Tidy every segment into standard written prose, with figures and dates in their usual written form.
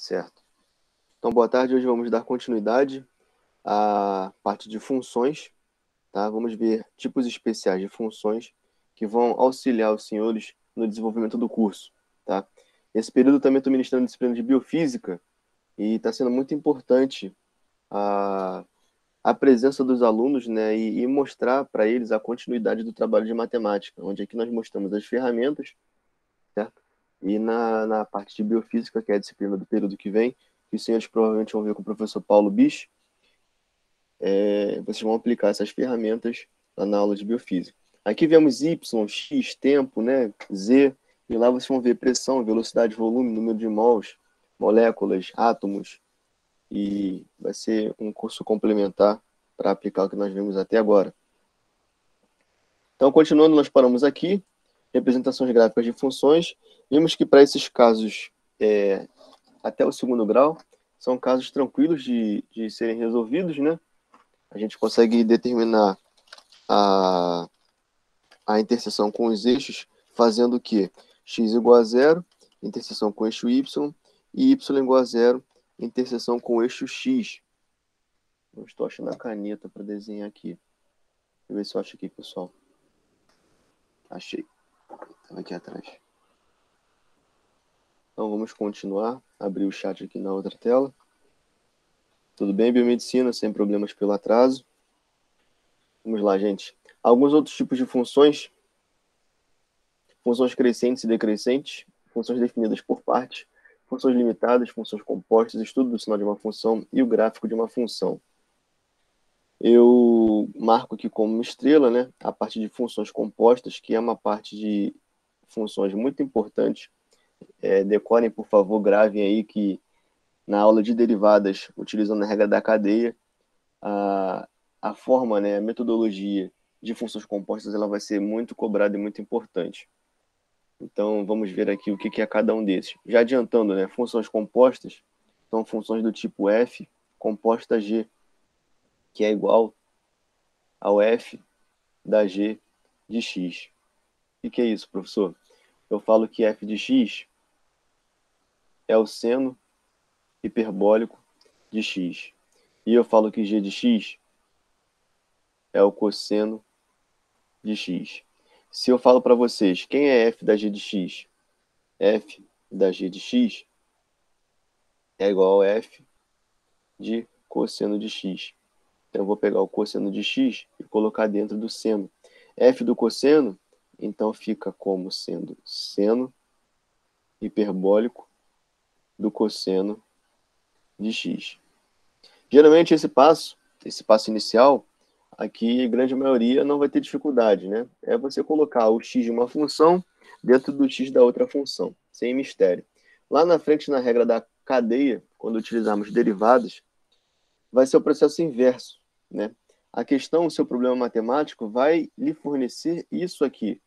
Certo. Então, boa tarde. Hoje vamos dar continuidade à parte de funções, tá? Vamos ver tipos especiais de funções que vão auxiliar os senhores no desenvolvimento do curso, tá? Esse período também estou ministrando a disciplina de biofísica e está sendo muito importante a presença dos alunos, né, e mostrar para eles a continuidade do trabalho de matemática, onde aqui nós mostramos as ferramentas, certo? E na parte de biofísica, que é a disciplina do período que vem, que os senhores provavelmente vão ver com o professor Paulo Bisch, vocês vão aplicar essas ferramentas lá na aula de biofísica. Aqui vemos Y, X, tempo, né, Z, e lá vocês vão ver pressão, velocidade, volume, número de mols, moléculas, átomos, e vai ser um curso complementar para aplicar o que nós vimos até agora. Então, continuando, nós paramos aqui, representações gráficas de funções. Vimos que para esses casos, até o segundo grau, são casos tranquilos de serem resolvidos, né? A gente consegue determinar a interseção com os eixos fazendo o quê? X igual a zero, interseção com o eixo Y, e Y igual a zero, interseção com o eixo X. Não estou achando a caneta para desenhar aqui. Deixa eu ver se eu acho aqui, pessoal. Achei. Estava aqui atrás. Então, vamos continuar. Abrir o chat aqui na outra tela. Tudo bem, biomedicina, sem problemas pelo atraso. Vamos lá, gente. Alguns outros tipos de funções. Funções crescentes e decrescentes. Funções definidas por partes. Funções limitadas, funções compostas, estudo do sinal de uma função e o gráfico de uma função. Eu marco aqui como uma estrela, né, a parte de funções compostas, que é uma parte de funções muito importante. Decorem, por favor, gravem aí que na aula de derivadas, utilizando a regra da cadeia, a forma, né, a metodologia de funções compostas, ela vai ser muito cobrada e muito importante. Então, vamos ver aqui o que é cada um desses. Já adiantando, né, funções compostas são funções do tipo f composta g, que é igual ao f da g de x. O que é isso, professor? Eu falo que f de x é o seno hiperbólico de x. E eu falo que g de x é o cosseno de x. Se eu falo para vocês, quem é f da g de x? F da g de x é igual a f de cosseno de x. Então, eu vou pegar o cosseno de x e colocar dentro do seno. F do cosseno, então, fica como sendo seno hiperbólico do cosseno de x. Geralmente, esse passo inicial, aqui, a grande maioria não vai ter dificuldade, né? É você colocar o x de uma função dentro do x da outra função, sem mistério. Lá na frente, na regra da cadeia, quando utilizarmos derivadas, vai ser o processo inverso, né? A questão, o seu problema matemático, vai lhe fornecer isso aqui.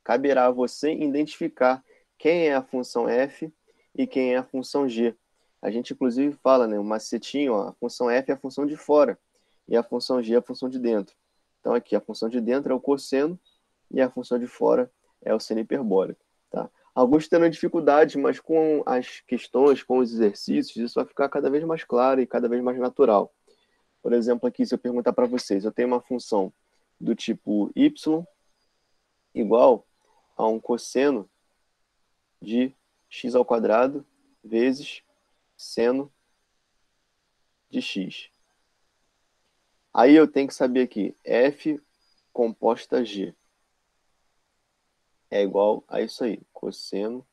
Caberá a você identificar quem é a função f e quem é a função g. A gente, inclusive, fala, né, um macetinho, ó, a função f é a função de fora e a função g é a função de dentro. Então, aqui, a função de dentro é o cosseno e a função de fora é o seno hiperbólico. Tá? Alguns terão dificuldade, mas com as questões, com os exercícios, isso vai ficar cada vez mais claro e cada vez mais natural. Por exemplo, aqui, se eu perguntar para vocês, eu tenho uma função do tipo y igual a um cosseno de x ao quadrado vezes seno de x. Aí eu tenho que saber aqui, f composta g é igual a isso aí, cosseno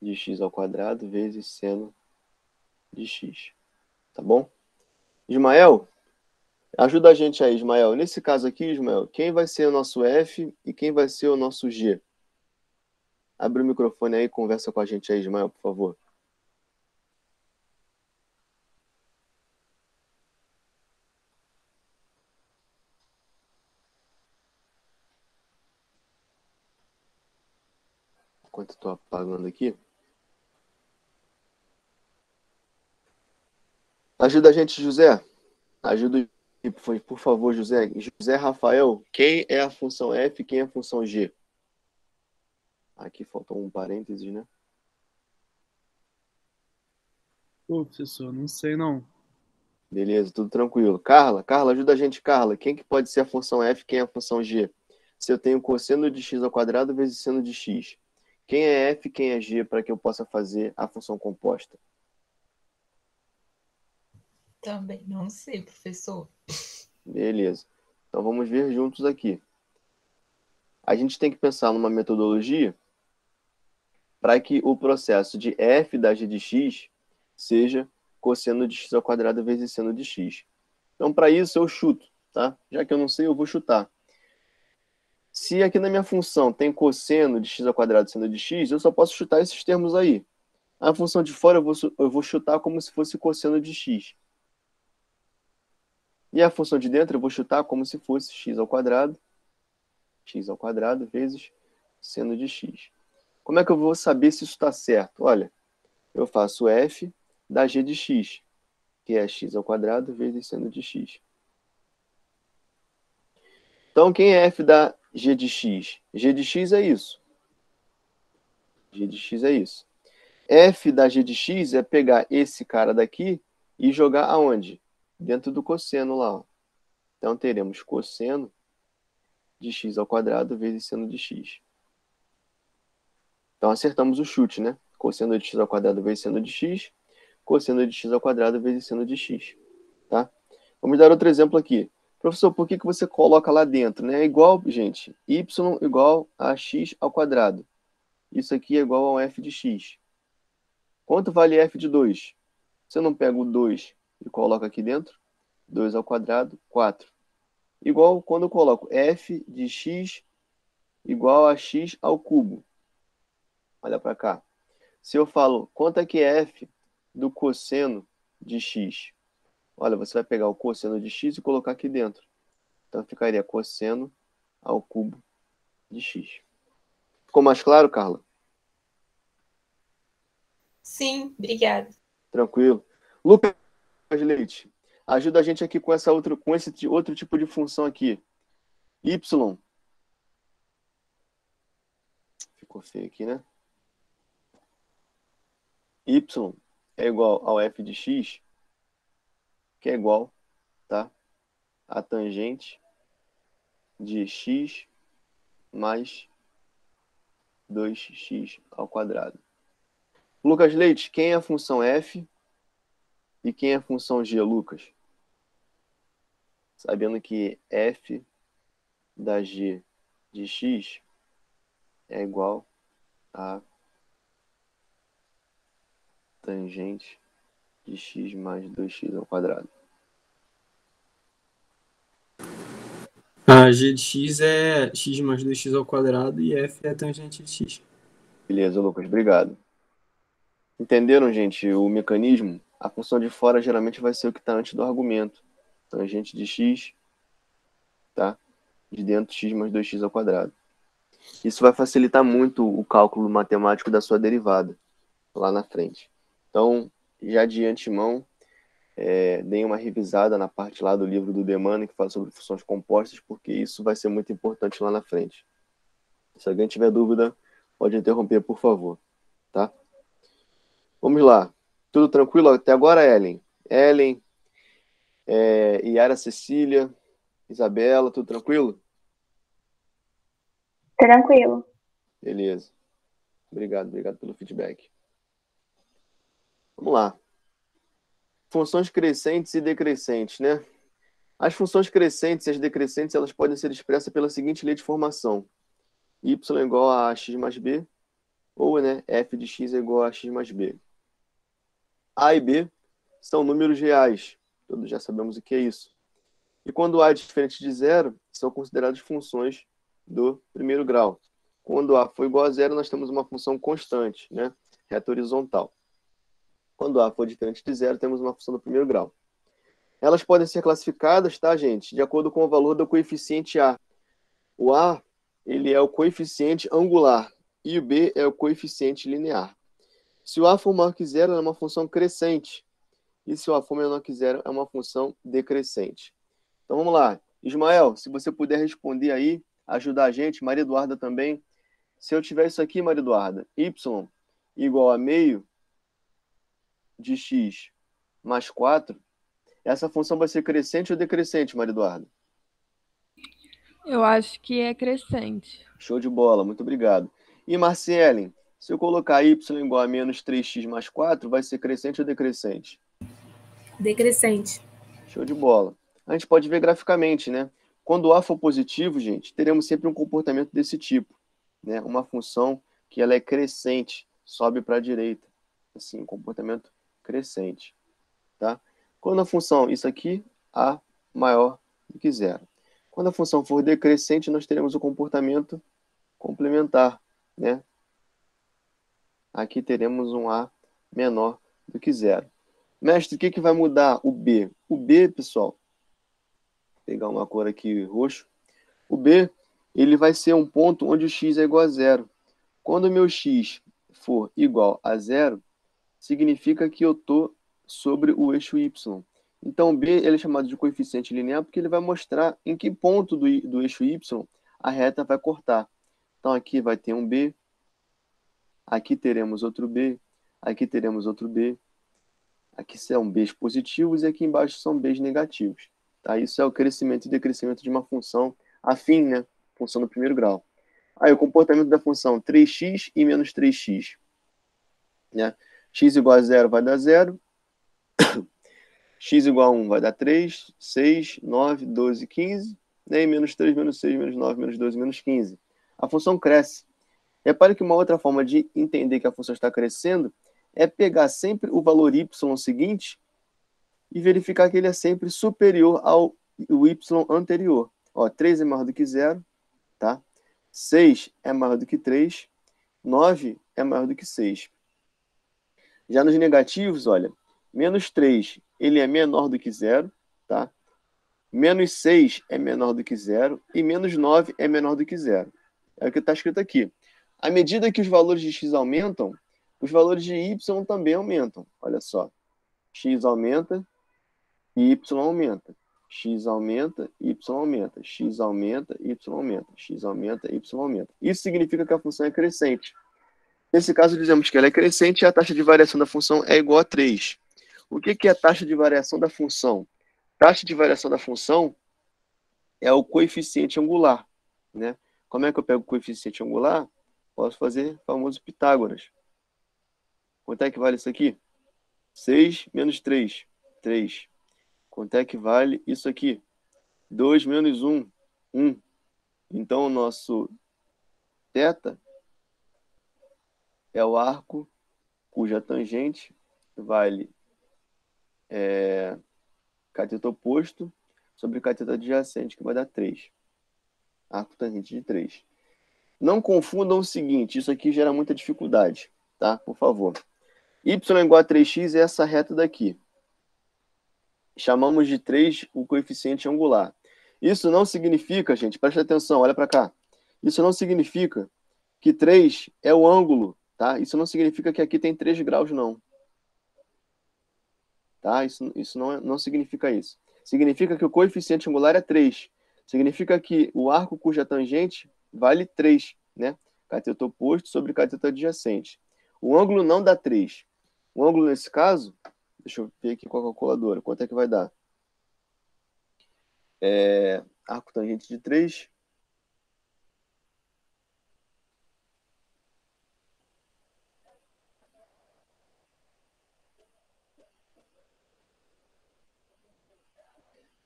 de x ao quadrado vezes seno de x. Tá bom? Ismael, ajuda a gente aí, Ismael. Nesse caso aqui, Ismael, quem vai ser o nosso f e quem vai ser o nosso g? Abre o microfone aí e conversa com a gente aí, Ismael, por favor. Enquanto eu tô apagando aqui. Ajuda a gente, José. Ajuda, por favor, José. José Rafael, quem é a função f e quem é a função g? Aqui faltou um parênteses, né? Pô, professor, não sei não. Beleza, tudo tranquilo. Carla, ajuda a gente, Carla. Quem que pode ser a função f, quem é a função g? Se eu tenho cosseno de x ao quadrado vezes seno de x. Quem é f, quem é g, para que eu possa fazer a função composta? Também não sei, professor. Beleza. Então vamos ver juntos aqui. A gente tem que pensar numa metodologia para que o processo de f da g de x seja cosseno de x ao quadrado vezes seno de x. Então, para isso, eu chuto, tá? Já que eu não sei, eu vou chutar. Se aqui na minha função tem cosseno de x ao quadrado seno de x, eu só posso chutar esses termos aí. A função de fora eu vou chutar como se fosse cosseno de x. E a função de dentro eu vou chutar como se fosse x ao quadrado vezes seno de x. Como é que eu vou saber se isso está certo? Olha, eu faço f da g de x, que é x ao quadrado vezes seno de x. Então, quem é f da g de x? G de x é isso. G de x é isso. F da g de x é pegar esse cara daqui e jogar aonde? Dentro do cosseno lá. Ó. Então, teremos cosseno de x ao quadrado vezes seno de x. Então, acertamos o chute, né? Cosseno de x ao quadrado vezes seno de x, cosseno de x ao quadrado vezes seno de x. Tá? Vamos dar outro exemplo aqui. Professor, por que você coloca lá dentro? Né? É igual, gente, y igual a x ao quadrado. Isso aqui é igual ao f de x. Quanto vale f de 2? Você não pega o 2 e coloca aqui dentro? 2 ao quadrado, 4. Igual quando eu coloco f de x igual a x ao cubo. Olha para cá. Se eu falo, quanto é que é f do cosseno de x? Olha, você vai pegar o cosseno de x e colocar aqui dentro. Então ficaria cosseno ao cubo de x. Ficou mais claro, Carla? Sim, obrigada. Tranquilo. Lucas Leite, ajuda a gente aqui com esse outro tipo de função aqui. Y. Ficou feio aqui, né? Y é igual ao f de x, que é igual, tá? A tangente de x mais 2x ao quadrado. Lucas Leite, quem é a função f e quem é a função g, Lucas? Sabendo que f da g de x é igual a tangente de x mais 2x ao quadrado. A g de x é x mais 2x ao quadrado e f é a tangente de x. Beleza, Lucas, obrigado. Entenderam, gente, o mecanismo? A função de fora geralmente vai ser o que está antes do argumento. Tangente de x, tá? De dentro, x mais 2x ao quadrado. Isso vai facilitar muito o cálculo matemático da sua derivada, lá na frente. Então, já de antemão, deem uma revisada na parte lá do livro do Demano, que fala sobre funções compostas, porque isso vai ser muito importante lá na frente. Se alguém tiver dúvida, pode interromper, por favor. Tá? Vamos lá. Tudo tranquilo até agora, Ellen? Ellen, Yara Cecília, Isabela, tudo tranquilo? Tranquilo. Beleza. Obrigado pelo feedback. Vamos lá. Funções crescentes e decrescentes, né? As funções crescentes e as decrescentes, elas podem ser expressas pela seguinte lei de formação. Y é igual a x mais b, ou né, f de x é igual a x mais b. A e b são números reais. Todos já sabemos o que é isso. E quando a é diferente de zero, são consideradas funções do primeiro grau. Quando a for igual a zero, nós temos uma função constante, né? Reta horizontal. Quando a for diferente de zero, temos uma função do primeiro grau. Elas podem ser classificadas, tá, gente? De acordo com o valor do coeficiente A. O A, ele é o coeficiente angular e o B é o coeficiente linear. Se o A for maior que zero, é uma função crescente. E se o A for menor que zero, é uma função decrescente. Então vamos lá. Ismael, se você puder responder aí, ajudar a gente, Maria Eduarda também. Se eu tiver isso aqui, Maria Eduarda, y igual a meio de x mais 4, essa função vai ser crescente ou decrescente, Maria Eduarda? Eu acho que é crescente. Show de bola, muito obrigado. E Marcielen, se eu colocar y igual a menos 3x mais 4, vai ser crescente ou decrescente? Decrescente. Show de bola. A gente pode ver graficamente, né? Quando A for positivo, gente, teremos sempre um comportamento desse tipo, né? Uma função que ela é crescente, sobe para a direita. Assim, um comportamento crescente, tá? Quando a função, isso aqui, A maior do que zero. Quando a função for decrescente, nós teremos o comportamento complementar, né? Aqui teremos um A menor do que zero. Mestre, o que vai mudar o B? O B, pessoal, vou pegar uma cor aqui roxo. O B, ele vai ser um ponto onde o x é igual a zero. Quando o meu x for igual a zero, significa que eu estou sobre o eixo y. Então, o B ele é chamado de coeficiente linear porque ele vai mostrar em que ponto do eixo y a reta vai cortar. Então, aqui vai ter um B, aqui teremos outro B, aqui teremos outro B, aqui são B's positivos e aqui embaixo são B's negativos. Tá? Isso é o crescimento e decrescimento de uma função afim, né? Função do primeiro grau. Aí o comportamento da função 3x e menos 3x. Né? X igual a 0 vai dar 0. X igual a 1 vai dar 3, 6, 9, 12, 15. Né? E menos 3, menos 6, menos 9, menos 12, menos 15. A função cresce. Repare que uma outra forma de entender que a função está crescendo é pegar sempre o valor y seguinte e verificar que ele é sempre superior ao y anterior. Ó, 3 é maior do que 0, tá? 6 é maior do que 3, 9 é maior do que 6. Já nos negativos, olha, menos 3 ele é menor do que 0, tá? Menos 6 é menor do que 0 e menos 9 é menor do que 0. É o que está escrito aqui. À medida que os valores de x aumentam, os valores de y também aumentam. Olha só. X aumenta e y aumenta. X aumenta, y aumenta. X aumenta, y aumenta. X aumenta, y aumenta. Isso significa que a função é crescente. Nesse caso, dizemos que ela é crescente e a taxa de variação da função é igual a 3. O que é a taxa de variação da função? Taxa de variação da função é o coeficiente angular, né? Como é que eu pego o coeficiente angular? Posso fazer o famoso Pitágoras. Quanto é que vale isso aqui? 6 menos 3. 3. Quanto é que vale isso aqui? 2 menos 1. 1. Então, o nosso θ é o arco cuja tangente vale cateto oposto sobre cateto adjacente, que vai dar 3. Arco tangente de 3. Não confundam o seguinte, isso aqui gera muita dificuldade, tá? Por favor. Y igual a 3x é essa reta daqui. Chamamos de 3 o coeficiente angular. Isso não significa, gente, preste atenção, olha para cá. Isso não significa que 3 é o ângulo, tá? Isso não significa que aqui tem 3 graus, não. Tá? Isso não significa isso. Significa que o coeficiente angular é 3. Significa que o arco cuja tangente vale 3, né? Cateto oposto sobre cateto adjacente. O ângulo não dá 3. O ângulo, nesse caso, deixa eu ver aqui com a calculadora, quanto é que vai dar? Arco tangente de 3.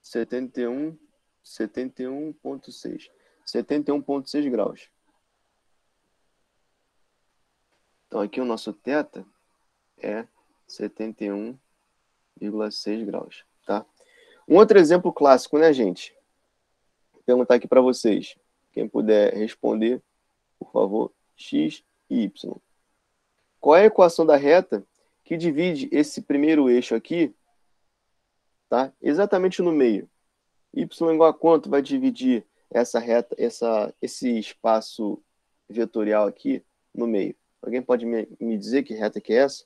Setenta e um 71,6. 71,6 graus. Então, aqui o nosso θ é 71,6 graus, tá? Um outro exemplo clássico, né, gente? Vou perguntar aqui para vocês. Quem puder responder, por favor, x e y. Qual é a equação da reta que divide esse primeiro eixo aqui, tá? Exatamente no meio? Y igual a quanto vai dividir essa reta, esse espaço vetorial aqui no meio? Alguém pode me dizer que reta que é essa?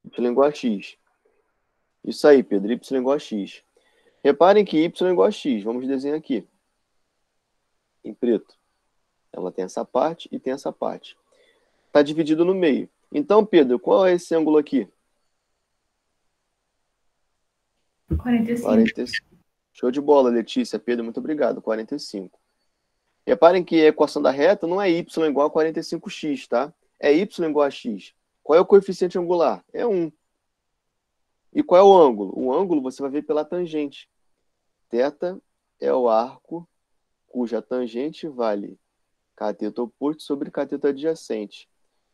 Y igual a x. Isso aí, Pedro. Y igual a x. Reparem que y igual a x. Vamos desenhar aqui. Em preto. Ela tem essa parte e tem essa parte. está dividido no meio. Então, Pedro, qual é esse ângulo aqui? 45. 45. Show de bola, Letícia. Pedro, muito obrigado. 45. Reparem que a equação da reta não é y igual a 45x, tá? É y igual a x. Qual é o coeficiente angular? É 1. E qual é o ângulo? O ângulo você vai ver pela tangente. Θ é o arco cuja tangente vale cateto oposto sobre cateto adjacente.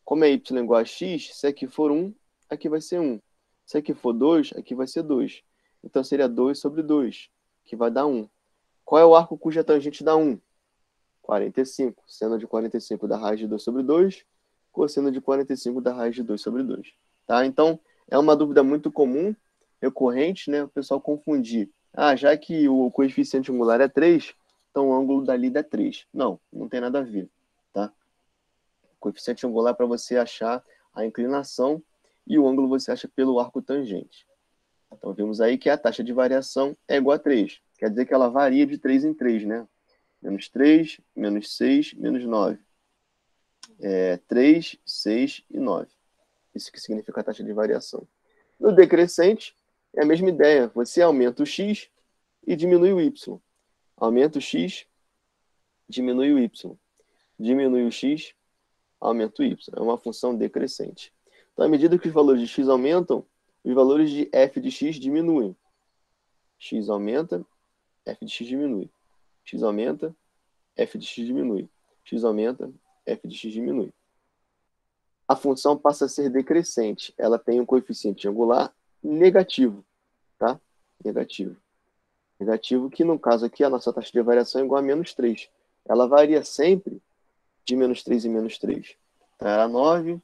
Como é y igual a x, se aqui for 1, aqui vai ser 1. Se aqui for 2, aqui vai ser 2. Então seria 2 sobre 2, que vai dar 1. Qual é o arco cuja tangente dá 1? 45. Seno de 45 da raiz de 2 sobre 2, cosseno de 45 da raiz de 2 sobre 2. Tá? Então, é uma dúvida muito comum, recorrente, né? O pessoal confundir. Já que o coeficiente angular é 3, então o ângulo dali dá 3. Não, não tem nada a ver. Tá? O coeficiente angular é para você achar a inclinação e o ângulo você acha pelo arco tangente. Então, vimos aí que a taxa de variação é igual a 3. Quer dizer que ela varia de 3 em 3, né? Menos 3, menos 6, menos 9. 3, 6 e 9. Isso que significa a taxa de variação. No decrescente, é a mesma ideia. Você aumenta o x e diminui o y. Aumenta o x, diminui o y. Diminui o x, aumenta o y. É uma função decrescente. Então, à medida que os valores de x aumentam, os valores de f de x diminuem. X aumenta, f de x diminui. X aumenta, f de x diminui. X aumenta, f de x diminui. A função passa a ser decrescente. Ela tem um coeficiente angular negativo. Tá? Negativo. Negativo que, no caso aqui, a nossa taxa de variação é igual a menos 3. Ela varia sempre de menos 3 em menos 3. Então, era 9,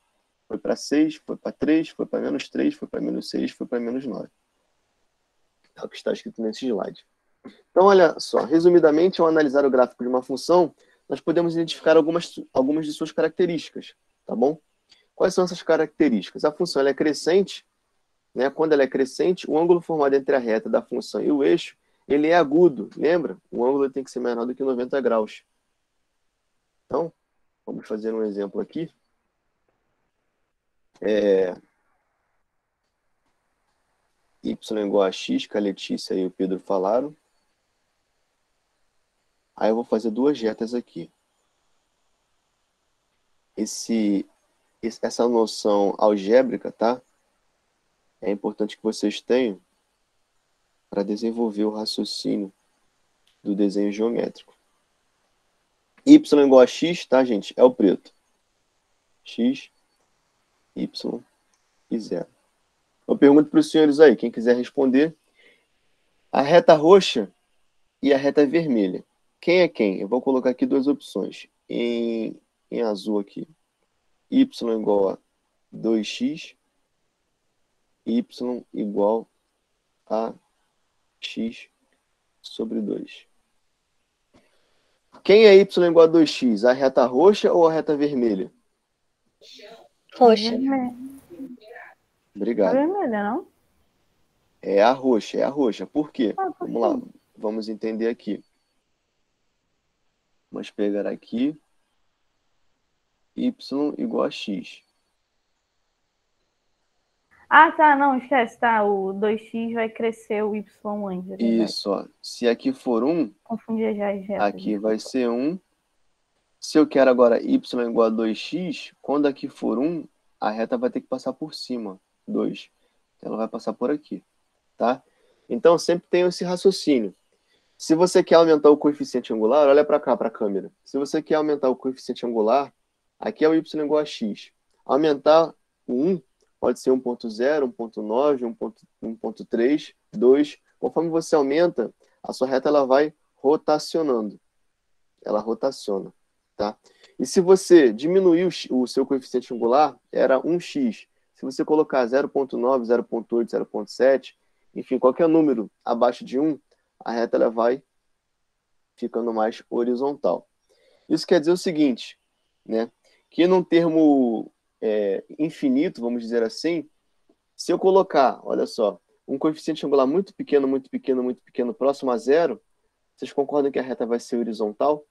foi para 6, foi para 3, foi para menos 3, foi para menos 6, foi para menos 9. É o que está escrito nesse slide. Então, olha só, resumidamente, ao analisar o gráfico de uma função, nós podemos identificar algumas de suas características, tá bom? Quais são essas características? A função ela é crescente, né? Quando ela é crescente, o ângulo formado entre a reta da função e o eixo, ele é agudo, lembra? O ângulo tem que ser menor do que 90 graus. Então, vamos fazer um exemplo aqui. Y igual a x, que a Letícia e o Pedro falaram. Aí eu vou fazer duas retas aqui. Essa noção algébrica, tá? É importante que vocês tenham para desenvolver o raciocínio do desenho geométrico. Y igual a x, tá, gente? É o preto. X, y e 0. Eu pergunto para os senhores aí, quem quiser responder. A reta roxa e a reta vermelha. Quem é quem? Eu vou colocar aqui duas opções. Em azul aqui. Y igual a 2x. Y igual a x sobre 2. Quem é y igual a 2x? A reta roxa ou a reta vermelha? Roxa. Obrigado. Vermelha, não? É a roxa, é a roxa. Por quê? Por Vamos lá, vamos entender aqui. Vamos pegar aqui y igual a x. Tá, não, esquece, tá. O 2x vai crescer o y antes. É verdade. Isso, ó. Se aqui for 1, Confundi já as retas. aqui vai ser 1. Se eu quero agora y igual a 2x, quando aqui for 1, a reta vai ter que passar por cima, 2. Então ela vai passar por aqui, tá? Então sempre tem esse raciocínio. Se você quer aumentar o coeficiente angular, olha para cá, para a câmera. Se você quer aumentar o coeficiente angular, aqui é o y igual a x. Aumentar o 1 pode ser 1.0, 1.9, 1.3, 2. Conforme você aumenta, a sua reta ela vai rotacionando. Ela rotaciona. Tá? E se você diminuir o seu coeficiente angular, era 1x. Se você colocar 0.9, 0.8, 0.7, enfim, qualquer número abaixo de 1, a reta ela vai ficando mais horizontal. Isso quer dizer o seguinte, né? Que num termo infinito, vamos dizer assim, se eu colocar, olha só, um coeficiente angular muito pequeno, muito pequeno, muito pequeno, próximo a zero, vocês concordam que a reta vai ser horizontal?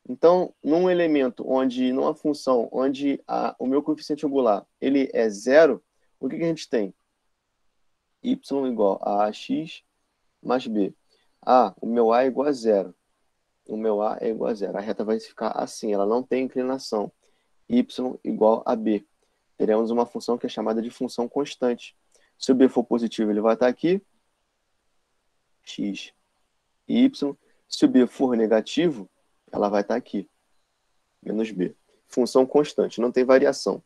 Então, numa função onde o meu coeficiente angular ele é zero, o que a gente tem? Y igual a ax mais b. O meu a é igual a zero. O meu a é igual a zero. A reta vai ficar assim, ela não tem inclinação. Y igual a b. Teremos uma função que é chamada de função constante. Se o b for positivo, ele vai estar aqui, x e y. Se o b for negativo, ela vai estar aqui, menos b. Função constante, não tem variação.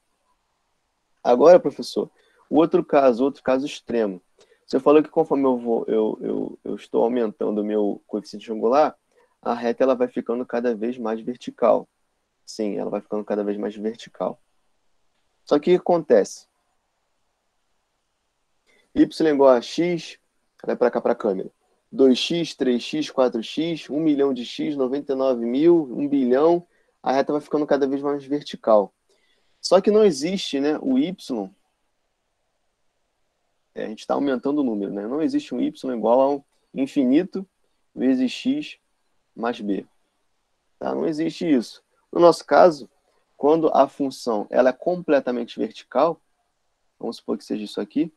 Agora, professor, outro caso extremo. Você falou que conforme eu estou aumentando o meu coeficiente angular, a reta ela vai ficando cada vez mais vertical. Sim, ela vai ficando cada vez mais vertical. Só que o que acontece? Y igual a x, vai para cá para a câmera. 2x, 3x, 4x, 1 milhão de x, 99 mil, 1 bilhão. A reta vai ficando cada vez mais vertical. Só que não existe, né, o y. A gente está aumentando o número, né? Não existe um y igual a um infinito vezes x mais b. Tá? Não existe isso. No nosso caso, quando a função ela é completamente vertical, vamos supor que seja isso aqui,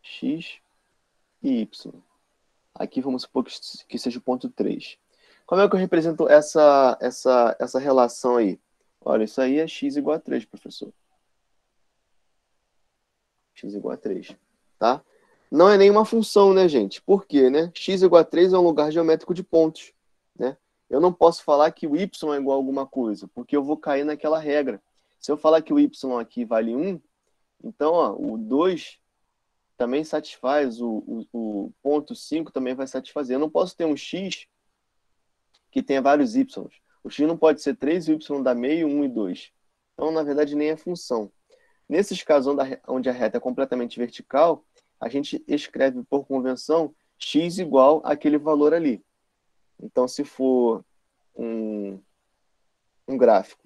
x e y. Aqui vamos supor que seja o ponto 3. Como é que eu represento essa relação aí? Olha, isso aí é x igual a 3, professor. X igual a 3, tá? Não é nenhuma função, né, gente? Por quê, né? X igual a 3 é um lugar geométrico de pontos, né? Eu não posso falar que o y é igual a alguma coisa, porque eu vou cair naquela regra. Se eu falar que o y aqui vale 1, então, ó, o 2 também satisfaz, o ponto 5 também vai satisfazer. Eu não posso ter um x que tenha vários y. O x não pode ser 3 e o y dá meio, 1 e 2. Então, na verdade, nem é função. Nesses casos onde a reta é completamente vertical, a gente escreve por convenção x igual àquele valor ali. Então, se for um gráfico,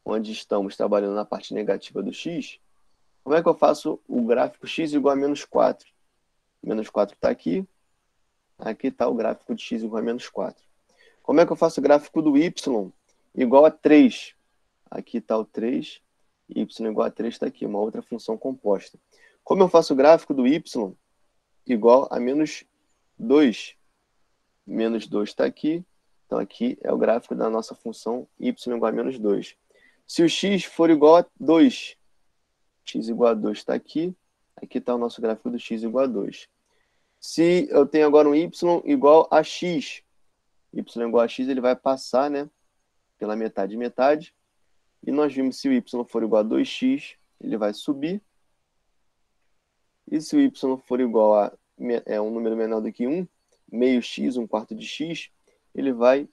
onde estamos trabalhando na parte negativa do x, como é que eu faço o gráfico x igual a menos 4? Menos 4 está aqui. Aqui está o gráfico de x igual a menos 4. Como é que eu faço o gráfico do y igual a 3? Aqui está o 3. Y igual a 3 está aqui, uma outra função composta. Como eu faço o gráfico do y igual a menos 2? Menos 2 está aqui. Então, aqui é o gráfico da nossa função y igual a menos 2. Se o x for igual a 2, x igual a 2 está aqui. Aqui está o nosso gráfico do x igual a 2. Se eu tenho agora um y igual a x, y igual a x, ele vai passar, né, pela metade e metade. E nós vimos se o y for igual a 2x, ele vai subir. E se o y for igual a um número menor do que 1, meio x, um quarto de x, ele vai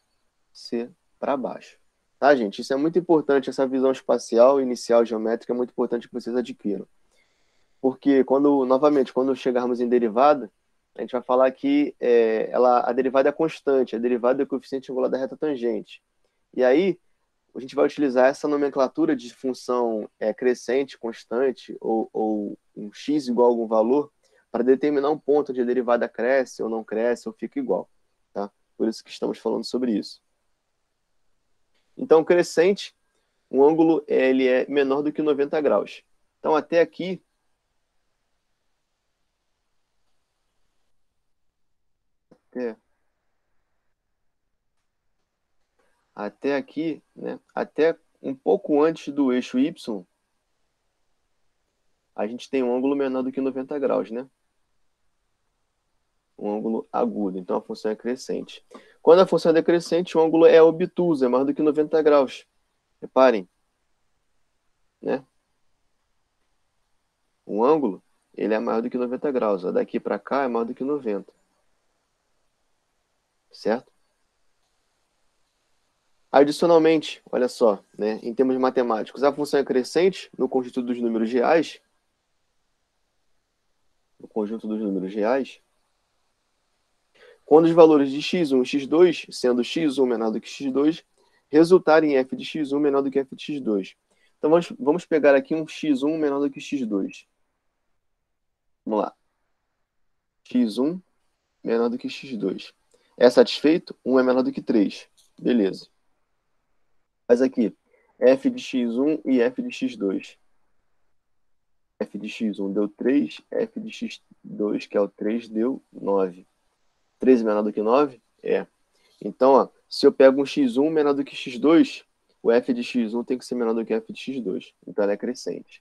ser para baixo. Tá, gente? Isso é muito importante, essa visão espacial inicial geométrica é muito importante que vocês adquiram. Porque, novamente, quando chegarmos em derivada, a gente vai falar que a derivada é constante, a derivada é o coeficiente angular da reta tangente. E aí, a gente vai utilizar essa nomenclatura de função crescente, constante, ou um x igual a algum valor, para determinar um ponto onde a derivada cresce ou não cresce, ou fica igual. Tá? Por isso que estamos falando sobre isso. Então, crescente, o ângulo ele é menor do que 90 graus. Então, até aqui, até aqui, né? Até um pouco antes do eixo Y, a gente tem um ângulo menor do que 90 graus, né? Um ângulo agudo. Então, a função é crescente. Quando a função é decrescente, o ângulo é obtuso, é maior do que 90 graus. Reparem. Né? O ângulo, ele é maior do que 90 graus. Daqui para cá é maior do que 90. Certo? Adicionalmente, olha só, né, em termos matemáticos, a função é crescente no conjunto dos números reais. Quando os valores de x1 e x2, sendo x1 menor do que x2, resultarem em f de x1 menor do que f de x2. Então, vamos pegar aqui um x1 menor do que x2. Vamos lá. x1 menor do que x2. É satisfeito? 1 é menor do que 3. Beleza. Faz aqui, f de x1 e f de x2. F de x1 deu 3, f de x2, que é o 3, deu 9. 13 menor do que 9? É. Então, ó, se eu pego um x1 menor do que x2, o f de x1 tem que ser menor do que f de x2. Então, ela é crescente.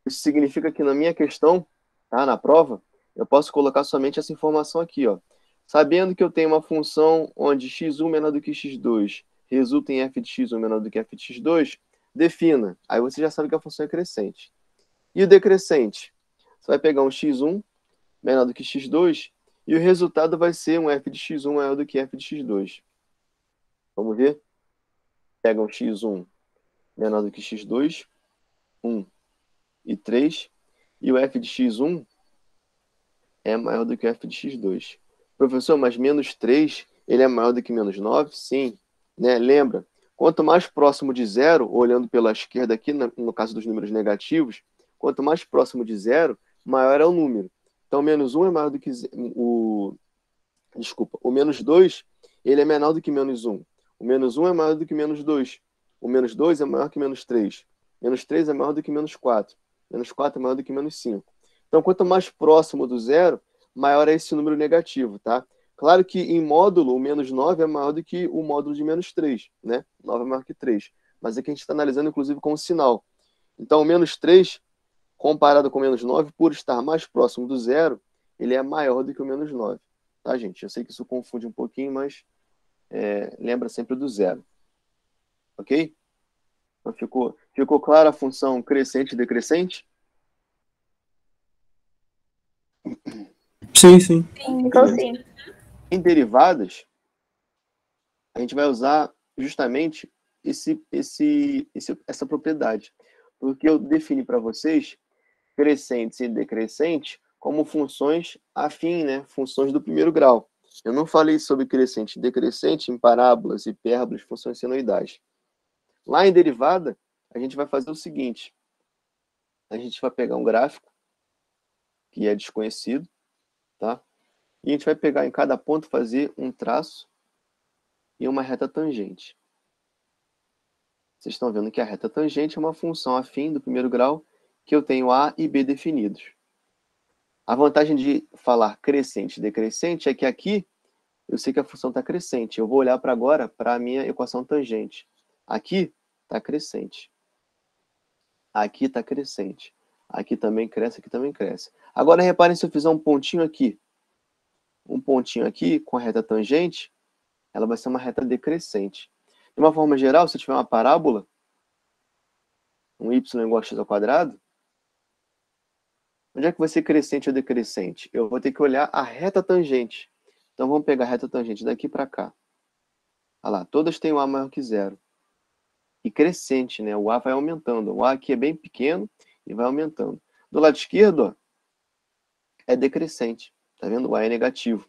Isso significa que na minha questão, tá, na prova, eu posso colocar somente essa informação aqui, ó. Sabendo que eu tenho uma função onde x1 menor do que x2 resulta em f de x1 menor do que f de x2, defina. Aí você já sabe que a função é crescente. E o decrescente? Você vai pegar um x1 menor do que x2 e o resultado vai ser um f de x1 maior do que f de x2. Vamos ver? Pega um x1 menor do que x2, 1 e 3, e o f de x1 é maior do que o f de x2. Professor, mas menos 3, ele é maior do que menos 9? Sim. Né? Lembra? Quanto mais próximo de zero, olhando pela esquerda aqui, no caso dos números negativos, quanto mais próximo de zero, maior é o número. Então, menos 1 é maior do que o menos 2, ele é menor do que menos 1. O menos 1 é maior do que menos 2. O menos 2 é maior que menos 3. Menos 3 é maior do que menos 4. Menos 4 é maior do que menos 5. Então, quanto mais próximo do zero, maior é esse número negativo, tá? Claro que em módulo, o menos 9 é maior do que o módulo de menos 3, né? 9 é maior que 3. Mas aqui a gente está analisando, inclusive, com o sinal. Então, o menos 3, comparado com o menos 9, por estar mais próximo do zero, ele é maior do que o menos 9. Tá, gente? Eu sei que isso confunde um pouquinho, mas lembra sempre do zero. Ok? Então, ficou clara a função crescente e decrescente? Sim, sim. Então, sim. Em derivadas, a gente vai usar justamente essa propriedade. Porque eu defini para vocês crescentes e decrescentes como funções afins, né? Funções do primeiro grau. Eu não falei sobre crescente e decrescente em parábolas, hipérbolas, funções senoidais. Lá em derivada, a gente vai fazer o seguinte. A gente vai pegar um gráfico que é desconhecido, tá? E a gente vai pegar em cada ponto, fazer um traço e uma reta tangente. Vocês estão vendo que a reta tangente é uma função afim do primeiro grau que eu tenho A e B definidos. A vantagem de falar crescente e decrescente é que aqui eu sei que a função está crescente. Eu vou olhar para agora para a minha equação tangente. Aqui está crescente. Aqui está crescente. Aqui também cresce, aqui também cresce. Agora reparem se eu fizer um pontinho aqui com a reta tangente, ela vai ser uma reta decrescente. De uma forma geral, se eu tiver uma parábola, um y igual a x ao quadrado, onde é que vai ser crescente ou decrescente? Eu vou ter que olhar a reta tangente. Então vamos pegar a reta tangente daqui para cá. Olha lá, todas têm o a maior que zero. E crescente, né? O a vai aumentando. O a aqui é bem pequeno e vai aumentando. Do lado esquerdo, ó, é decrescente. Tá vendo? O a é negativo.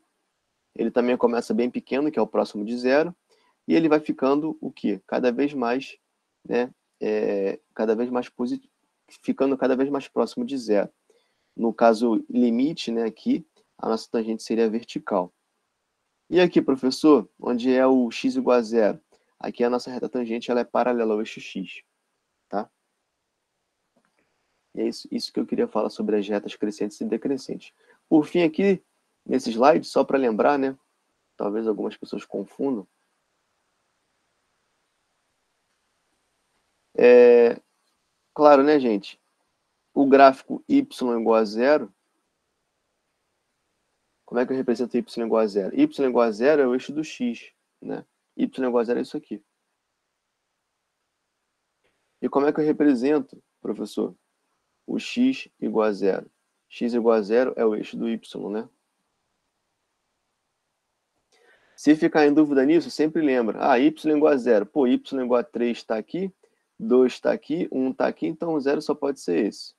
Ele também começa bem pequeno, que é o próximo de zero, e ele vai ficando o quê? Cada vez mais, né? Cada vez mais positivo, ficando cada vez mais próximo de zero. No caso limite, né? Aqui, a nossa tangente seria vertical. E aqui, professor, onde é o x igual a zero? Aqui a nossa reta tangente ela é paralela ao eixo x, tá? E é isso que eu queria falar sobre as retas crescentes e decrescentes. Por fim, aqui, nesse slide, só para lembrar, né? Talvez algumas pessoas confundam. Claro, né, gente? O gráfico y igual a zero. Como é que eu represento y igual a zero? Y igual a zero é o eixo do x, né? Y igual a zero é isso aqui. E como é que eu represento, professor, o x igual a zero? X igual a zero é o eixo do y, né? Se ficar em dúvida nisso, sempre lembra. Y igual a zero. Pô, y igual a 3 está aqui, 2 está aqui, 1 está aqui, então o zero só pode ser esse.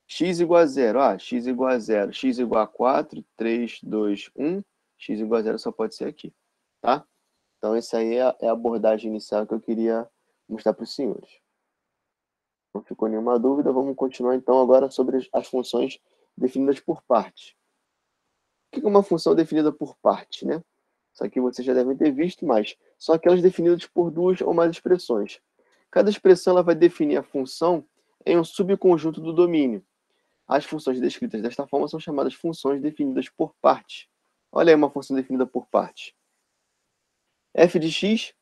X igual a zero. X igual a zero. X igual a 4, 3, 2, 1. X igual a zero só pode ser aqui, tá? Então, essa aí é a abordagem inicial que eu queria mostrar para os senhores. Não ficou nenhuma dúvida, vamos continuar então agora sobre as funções definidas por partes. que é uma função definida por parte, né? Isso aqui vocês já devem ter visto, mas são aquelas definidas por duas ou mais expressões. Cada expressão ela vai definir a função em um subconjunto do domínio. As funções descritas desta forma são chamadas funções definidas por parte. Olha aí uma função definida por parte. F de x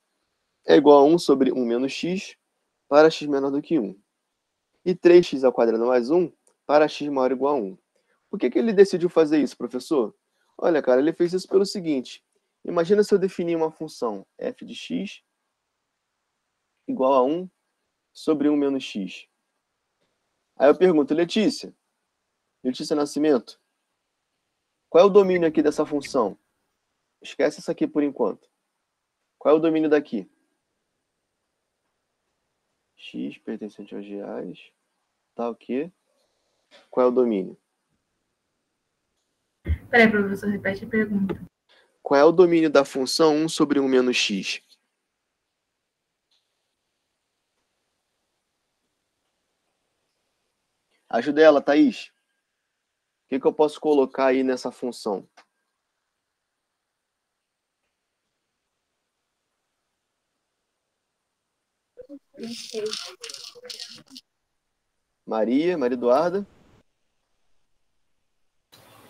é igual a 1 sobre 1 menos x para x menor do que 1. E 3x ao quadrado mais 1 para x maior ou igual a 1. Por que ele decidiu fazer isso, professor? Olha, cara, ele fez isso pelo seguinte. Imagina se eu definir uma função f de x igual a 1 sobre 1 menos x. Aí eu pergunto, Letícia Nascimento, qual é o domínio aqui dessa função? Esquece isso aqui por enquanto. Qual é o domínio daqui? X pertencente aos reais. Tá o quê? Qual é o domínio? Peraí, professor, repete a pergunta. Qual é o domínio da função 1 sobre 1 menos x? Ajuda ela, Thaís. O que eu posso colocar aí nessa função? Não sei. Maria Eduarda.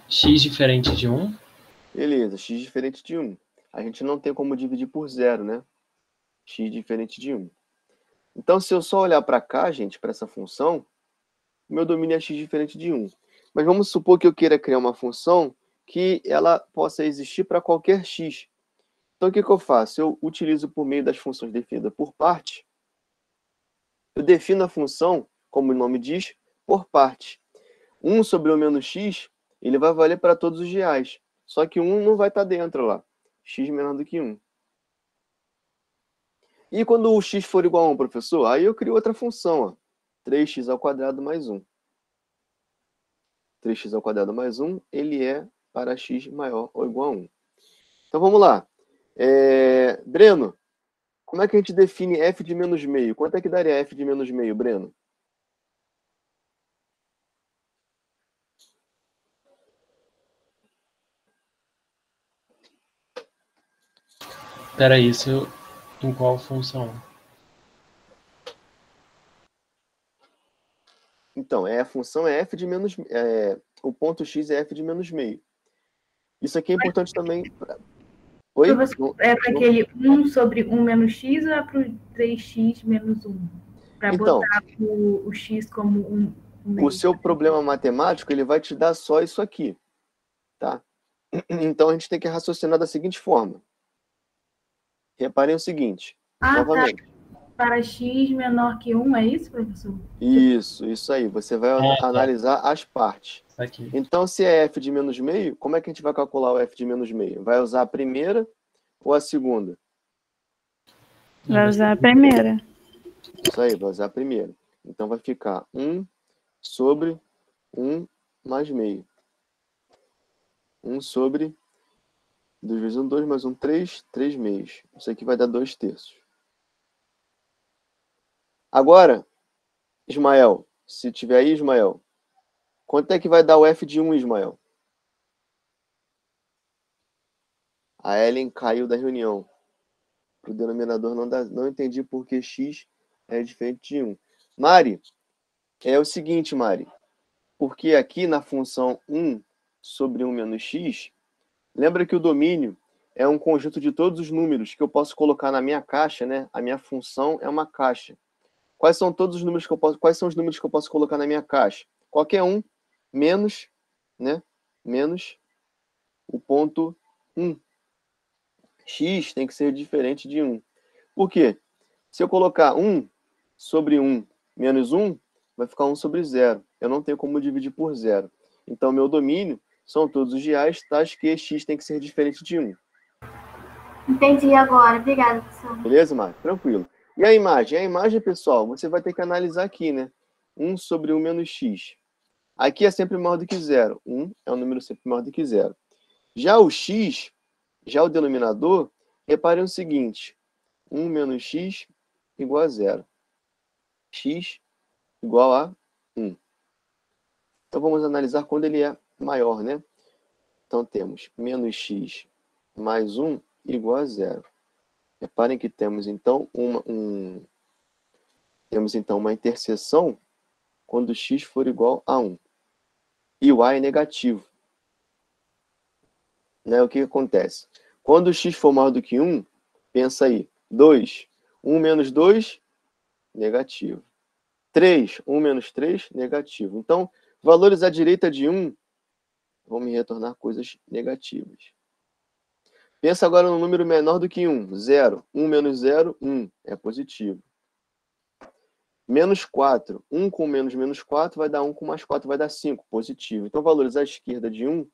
X diferente de 1. Beleza, x diferente de 1. A gente não tem como dividir por zero, né? X diferente de 1. Então, se eu só olhar para cá, gente, para essa função, meu domínio é x diferente de 1. Mas vamos supor que eu queira criar uma função que ela possa existir para qualquer x. Então, o que eu faço? Eu utilizo por meio das funções definidas por parte. Eu defino a função, como o nome diz, por parte. 1 sobre 1 menos x, ele vai valer para todos os reais. Só que 1 não vai estar dentro lá. X menor do que 1. E quando o x for igual a 1, professor? Aí eu crio outra função, ó. 3x ao quadrado mais 1. 3x ao quadrado mais 1, ele é para x maior ou igual a 1. Então vamos lá. Breno, como é que a gente define f de menos meio? Quanto é que daria f de menos meio, Breno? Peraí, isso em qual função? Então, a função é f de menos... o ponto x é f de menos meio. Isso aqui é importante também... Oi? É para aquele 1 sobre 1 menos x ou é para o 3x menos 1? Para Então, botar o x como um meio. O seu problema matemático, ele vai te dar só isso aqui. Tá? Então, a gente tem que raciocinar da seguinte forma. Reparem o seguinte. Novamente. Tá. Para x menor que 1, é isso, professor? Isso aí. Você vai analisar as partes. Aqui. Então, se é f de menos meio, como é que a gente vai calcular o f de menos meio? Vai usar a primeira ou a segunda? Vai usar a primeira. Isso aí, vai usar a primeira. Então, vai ficar 1 sobre 1 mais meio. 1 sobre 2 vezes 1, 2 mais 1, 3, 3 meios. Isso aqui vai dar 2 terços. Agora, Ismael, se tiver aí, Ismael, quanto é que vai dar o f de 1, Ismael? A Ellen caiu da reunião. Para o denominador não entendi por que x é diferente de 1. Mari, é o seguinte, Mari. Porque aqui na função 1 sobre 1 menos x, lembra que o domínio é um conjunto de todos os números que eu posso colocar na minha caixa, né? A minha função é uma caixa. Quais são todos os números que eu posso, quais são os números que eu posso colocar na minha caixa? Qualquer um menos, né? Menos o ponto 1. X tem que ser diferente de 1. Por quê? Se eu colocar 1 sobre 1 menos 1, vai ficar 1 sobre 0. Eu não tenho como dividir por 0. Então, meu domínio são todos os reais, tais que x tem que ser diferente de 1. Entendi agora. Obrigada, professor. Beleza, Marcos? Tranquilo. E a imagem? A imagem, pessoal, você vai ter que analisar aqui, né? 1 sobre 1 menos x. Aqui é sempre maior do que 0. 1 é um número sempre maior do que 0. Já o x, já o denominador, reparem o seguinte. 1 menos x igual a 0. X igual a 1. Então, vamos analisar quando ele é maior, né? Então, temos menos x mais 1 igual a 0. Reparem que temos, então, uma interseção quando x for igual a 1. E o a é negativo. Né? O que acontece? Quando x for maior do que 1, pensa aí, 2. 1 menos 2, negativo. 3, 1 menos 3, negativo. Então, valores à direita de 1 vão me retornar coisas negativas. Pensa agora no número menor do que 1. 0. 1 menos 0, 1. É positivo. Menos 4. 1 com menos 4 vai dar 1 com mais 4 vai dar 5. Positivo. Então, valores à esquerda de 1,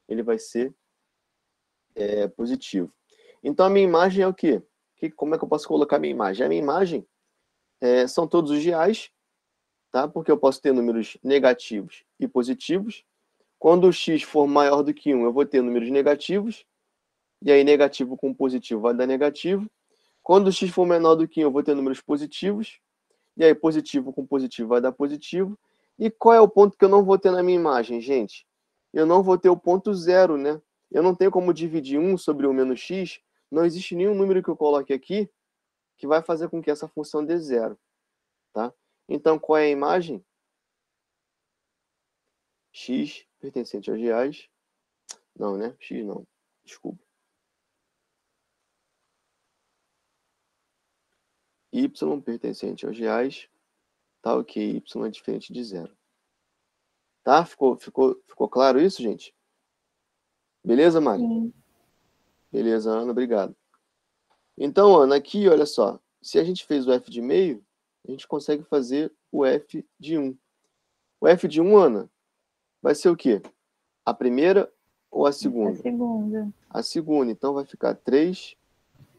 ele vai ser positivo. Então, a minha imagem é o quê? Como é que eu posso colocar a minha imagem? A minha imagem são todos os reais, tá? Porque eu posso ter números negativos e positivos. Quando o x for maior do que 1, eu vou ter números negativos. E aí, negativo com positivo vai dar negativo. Quando o x for menor do que 1, eu vou ter números positivos. E aí, positivo com positivo vai dar positivo. E qual é o ponto que eu não vou ter na minha imagem, gente? Eu não vou ter o ponto 0, né? Eu não tenho como dividir 1 sobre 1 menos x. Não existe nenhum número que eu coloque aqui que vai fazer com que essa função dê 0. Tá? Então, qual é a imagem? X pertencente aos reais. Não, né? X não. Desculpa. Y pertencente aos reais. Tá ok. Y é diferente de 0. Tá? Ficou claro isso, gente? Beleza, Mari? Sim. Beleza, Ana. Obrigado. Então, Ana, aqui, olha só. Se a gente fez o f de meio, a gente consegue fazer o f de 1. O f de 1, Ana, vai ser o quê? A primeira ou a segunda? A segunda. A segunda. Então, vai ficar 3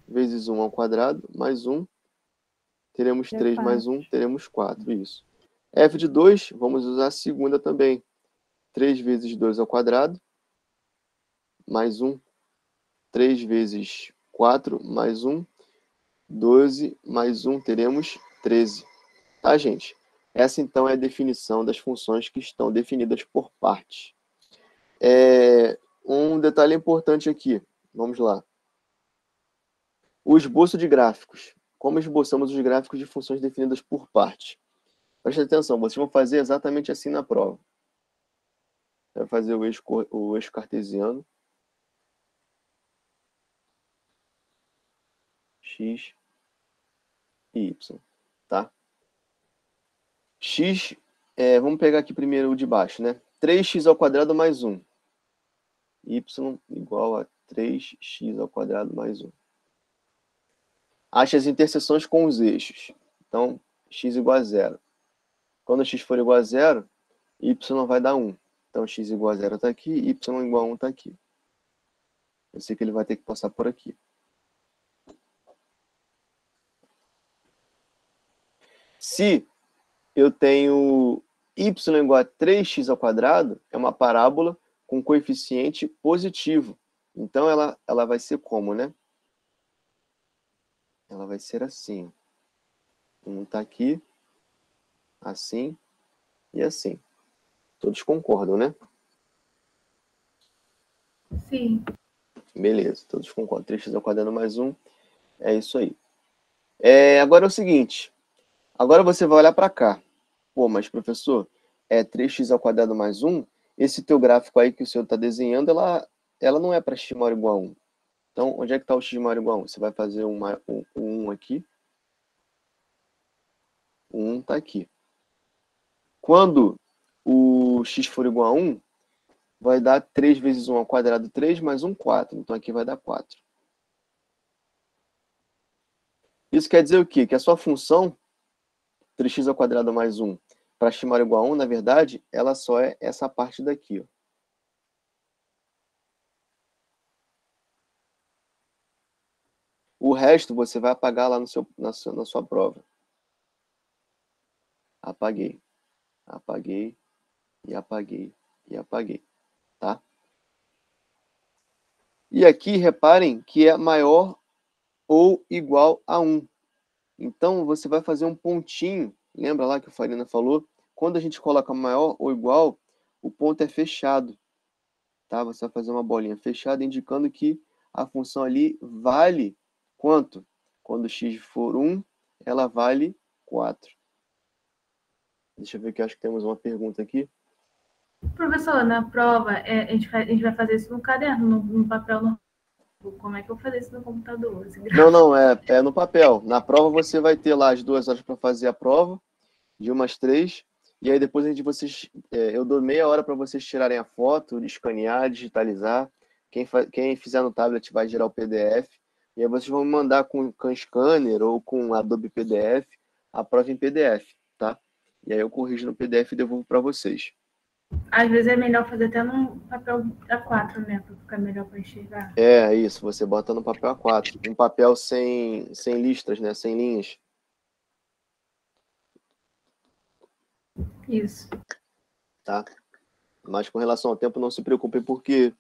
vezes 1 ao quadrado, mais 1. Teremos 3 mais 1, teremos 4. Isso. F de 2, vamos usar a segunda também. 3 vezes 2 ao quadrado, mais 1. 3 vezes 4, mais 1. 12 mais 1, teremos 13. Tá, gente? Essa, então, é a definição das funções que estão definidas por partes. Um detalhe importante aqui. Vamos lá. O esboço de gráficos. Como esboçamos os gráficos de funções definidas por partes? Preste atenção, vocês vão fazer exatamente assim na prova. Vai fazer o eixo cartesiano. X e Y. Tá? X, vamos pegar aqui primeiro o de baixo, né? 3x ao quadrado mais 1. Y igual a 3x ao quadrado mais 1. Ache as interseções com os eixos. Então, x igual a 0. Quando x for igual a 0, y vai dar 1. Então, x igual a 0 está aqui, y igual a 1 está aqui. Eu sei que ele vai ter que passar por aqui. Se eu tenho y igual a 3x ao quadrado, é uma parábola com coeficiente positivo. Então, ela vai ser como, né? Ela vai ser assim. 1 está aqui, assim e assim. Todos concordam, né? Sim. Beleza, todos concordam. 3x ao quadrado mais 1. É isso aí. Agora é o seguinte. Agora você vai olhar para cá. Pô, mas professor, 3x ao quadrado mais 1. Esse teu gráfico aí que o senhor está desenhando, ela não é para x maior ou igual a 1. Então, onde é que está o x maior ou igual a 1? Você vai fazer um 1 aqui. O 1 está aqui. Quando o x for igual a 1, vai dar 3 vezes 1 ao quadrado, 3, mais 1, 4. Então, aqui vai dar 4. Isso quer dizer o quê? Que a sua função, 3x ao quadrado mais 1, para x maior ou igual a 1, na verdade, ela só é essa parte daqui. Ó. O resto você vai apagar lá na sua prova. Apaguei. Apaguei. E apaguei. E apaguei. Tá? E aqui, reparem que é maior ou igual a 1. Então, você vai fazer um pontinho. Lembra lá que o Farina falou? Quando a gente coloca maior ou igual, o ponto é fechado. tá? Você vai fazer uma bolinha fechada indicando que a função ali vale quanto? Quando x for 1, ela vale 4. Deixa eu ver que eu acho que temos uma pergunta aqui. Professor, na prova, a gente vai fazer isso no caderno, no papel normal. Como é que eu vou fazer isso no computador? Não, é no papel. Na prova você vai ter lá as 2 horas para fazer a prova, de umas 3, e aí depois eu dou meia hora para vocês tirarem a foto, escanear, digitalizar. Quem fizer no tablet vai gerar o PDF, e aí vocês vão me mandar com Scanner ou com Adobe PDF a prova em PDF, tá? E aí eu corrijo no PDF e devolvo para vocês. Às vezes é melhor fazer até num papel A4, né? Para ficar melhor para enxergar. É isso, você bota no papel A4. Um papel sem listras, né? Sem linhas. Isso. Tá? Mas com relação ao tempo, não se preocupem, porque,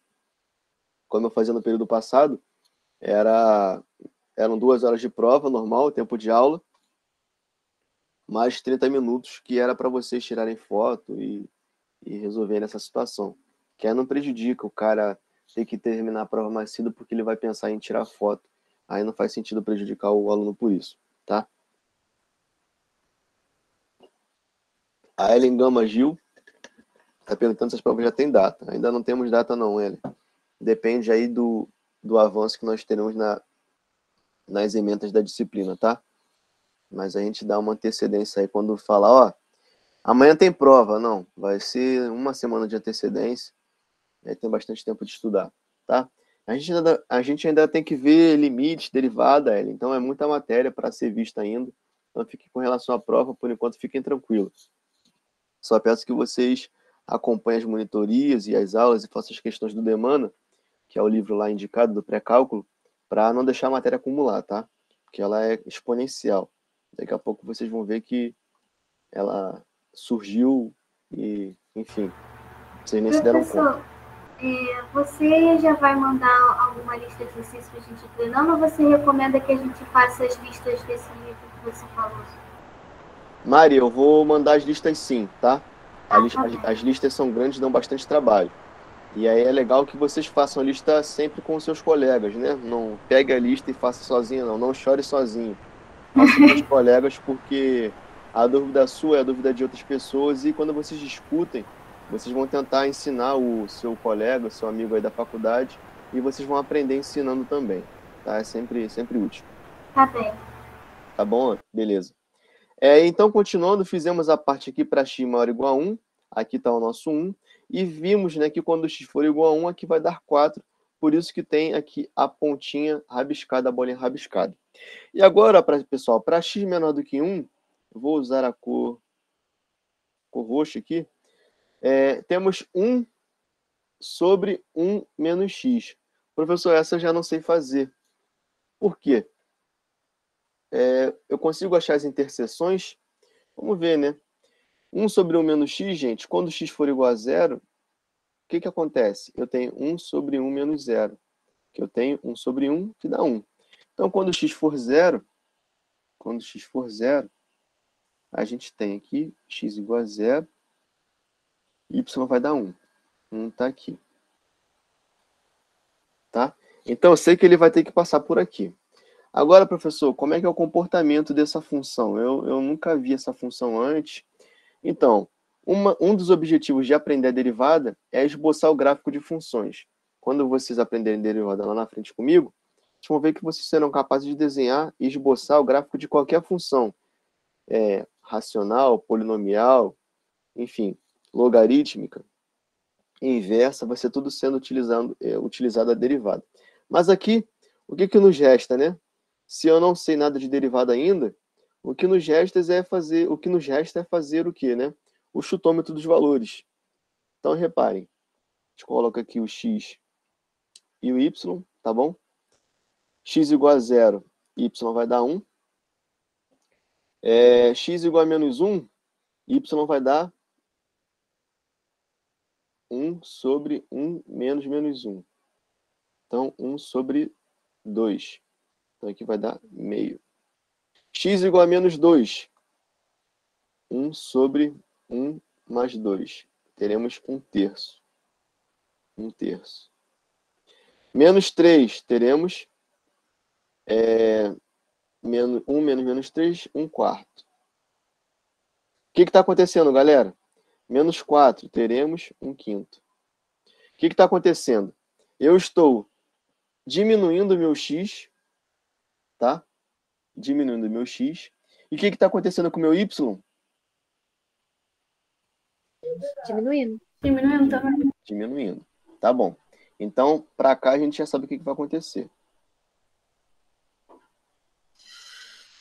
como eu fazia no período passado, eram 2 horas de prova normal, tempo de aula, mais 30 minutos que era para vocês tirarem foto e resolverem essa situação. Que aí não prejudica o cara ter que terminar a prova mais cedo porque ele vai pensar em tirar foto. Aí não faz sentido prejudicar o aluno por isso, tá? A Ellen Gama Gil está perguntando se as provas já têm data. Ainda não temos data não, Ellen. Depende aí do avanço que nós teremos nas emendas da disciplina, tá? Mas a gente dá uma antecedência aí quando falar, ó, amanhã tem prova. Não, vai ser uma semana de antecedência. Aí tem bastante tempo de estudar, tá? A gente ainda tem que ver limites, derivada, Ellen. Então é muita matéria para ser vista ainda. Então fique com relação à prova, por enquanto fiquem tranquilos. Só peço que vocês acompanhem as monitorias e as aulas e façam as questões do Demana, que é o livro lá indicado do pré-cálculo, para não deixar a matéria acumular, tá? Porque ela é exponencial. Daqui a pouco vocês vão ver que ela surgiu e, enfim, vocês nem se deram conta. Você já vai mandar alguma lista de exercícios para a gente treinando ou você recomenda que a gente faça as listas desse livro que você falou? Mari, eu vou mandar as listas sim, tá? Tá bem. As listas são grandes, dão bastante trabalho. E aí é legal que vocês façam a lista sempre com seus colegas, né? Não pegue a lista e faça sozinho, não. Não chore sozinho. Faça com os colegas, porque a dúvida sua é a dúvida de outras pessoas, e quando vocês discutem, vocês vão tentar ensinar o seu colega, o seu amigo aí da faculdade, e vocês vão aprender ensinando também, tá? É sempre útil. Tá bem. Tá bom? Beleza. Então, continuando, fizemos a parte aqui para x maior ou igual a 1. Aqui está o nosso 1. E vimos, né, que quando x for igual a 1, aqui vai dar 4. Por isso que tem aqui a pontinha rabiscada, a bolinha rabiscada. E agora, pessoal, para x menor do que 1, eu vou usar a cor roxa aqui. Temos 1 sobre 1 menos x. Professor, essa eu já não sei fazer. Por quê? Eu consigo achar as interseções? Vamos ver, né? 1 sobre 1 menos x, gente, quando x for igual a 0, o que acontece? Eu tenho 1 sobre 1 menos 0, que eu tenho 1 sobre 1, que dá 1. Então, quando x for 0, a gente tem aqui x igual a 0, y vai dar 1. 1 está aqui. Tá? Então, eu sei que ele vai ter que passar por aqui. Agora, professor, como é que é o comportamento dessa função? Eu nunca vi essa função antes. Então, um dos objetivos de aprender a derivada é esboçar o gráfico de funções. Quando vocês aprenderem derivada lá na frente comigo, vocês vão ver que vocês serão capazes de desenhar e esboçar o gráfico de qualquer função. Racional, polinomial, enfim, logarítmica, inversa, vai ser tudo sendo utilizado a derivada. Mas aqui, o que nos resta, né? Se eu não sei nada de derivada ainda, o que nos resta é fazer o quê, né? O chutômetro dos valores. Então, reparem. A gente coloca aqui o x e o y, tá bom? X igual a 0, y vai dar 1. X igual a menos 1, y vai dar 1 sobre 1 menos menos 1. Então, 1 sobre 2. Então, aqui vai dar meio. X igual a menos 2. 1 sobre 1 mais 2. Teremos 1/3. 1 terço. Menos 3, teremos 1 menos menos 3, 1 quarto. O que está acontecendo, galera? Menos 4, teremos 1 quinto. O que está acontecendo? Eu estou diminuindo o meu x, tá? Diminuindo o meu x. E o que está acontecendo com o meu y? Diminuindo. Diminuindo também. Diminuindo. Tá bom. Então, para cá a gente já sabe o que vai acontecer.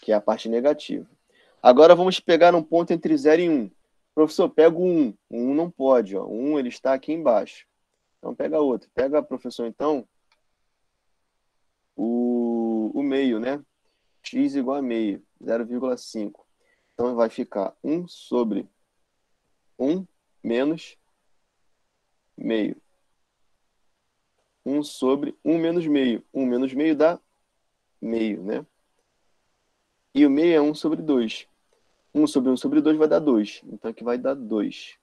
Que é a parte negativa. Agora vamos pegar um ponto entre 0 e 1. Professor, pega o 1. O 1 não pode, ó. O 1 ele está aqui embaixo. Então pega outro. Pega, professor, então, o meio, né? X igual a meio, 0,5. Então vai ficar 1 sobre 1 menos meio. 1 sobre 1 menos meio. 1 menos meio dá meio, né? E o meio é 1 sobre 2. 1 sobre 1 sobre 2 vai dar 2. Então aqui vai dar 2.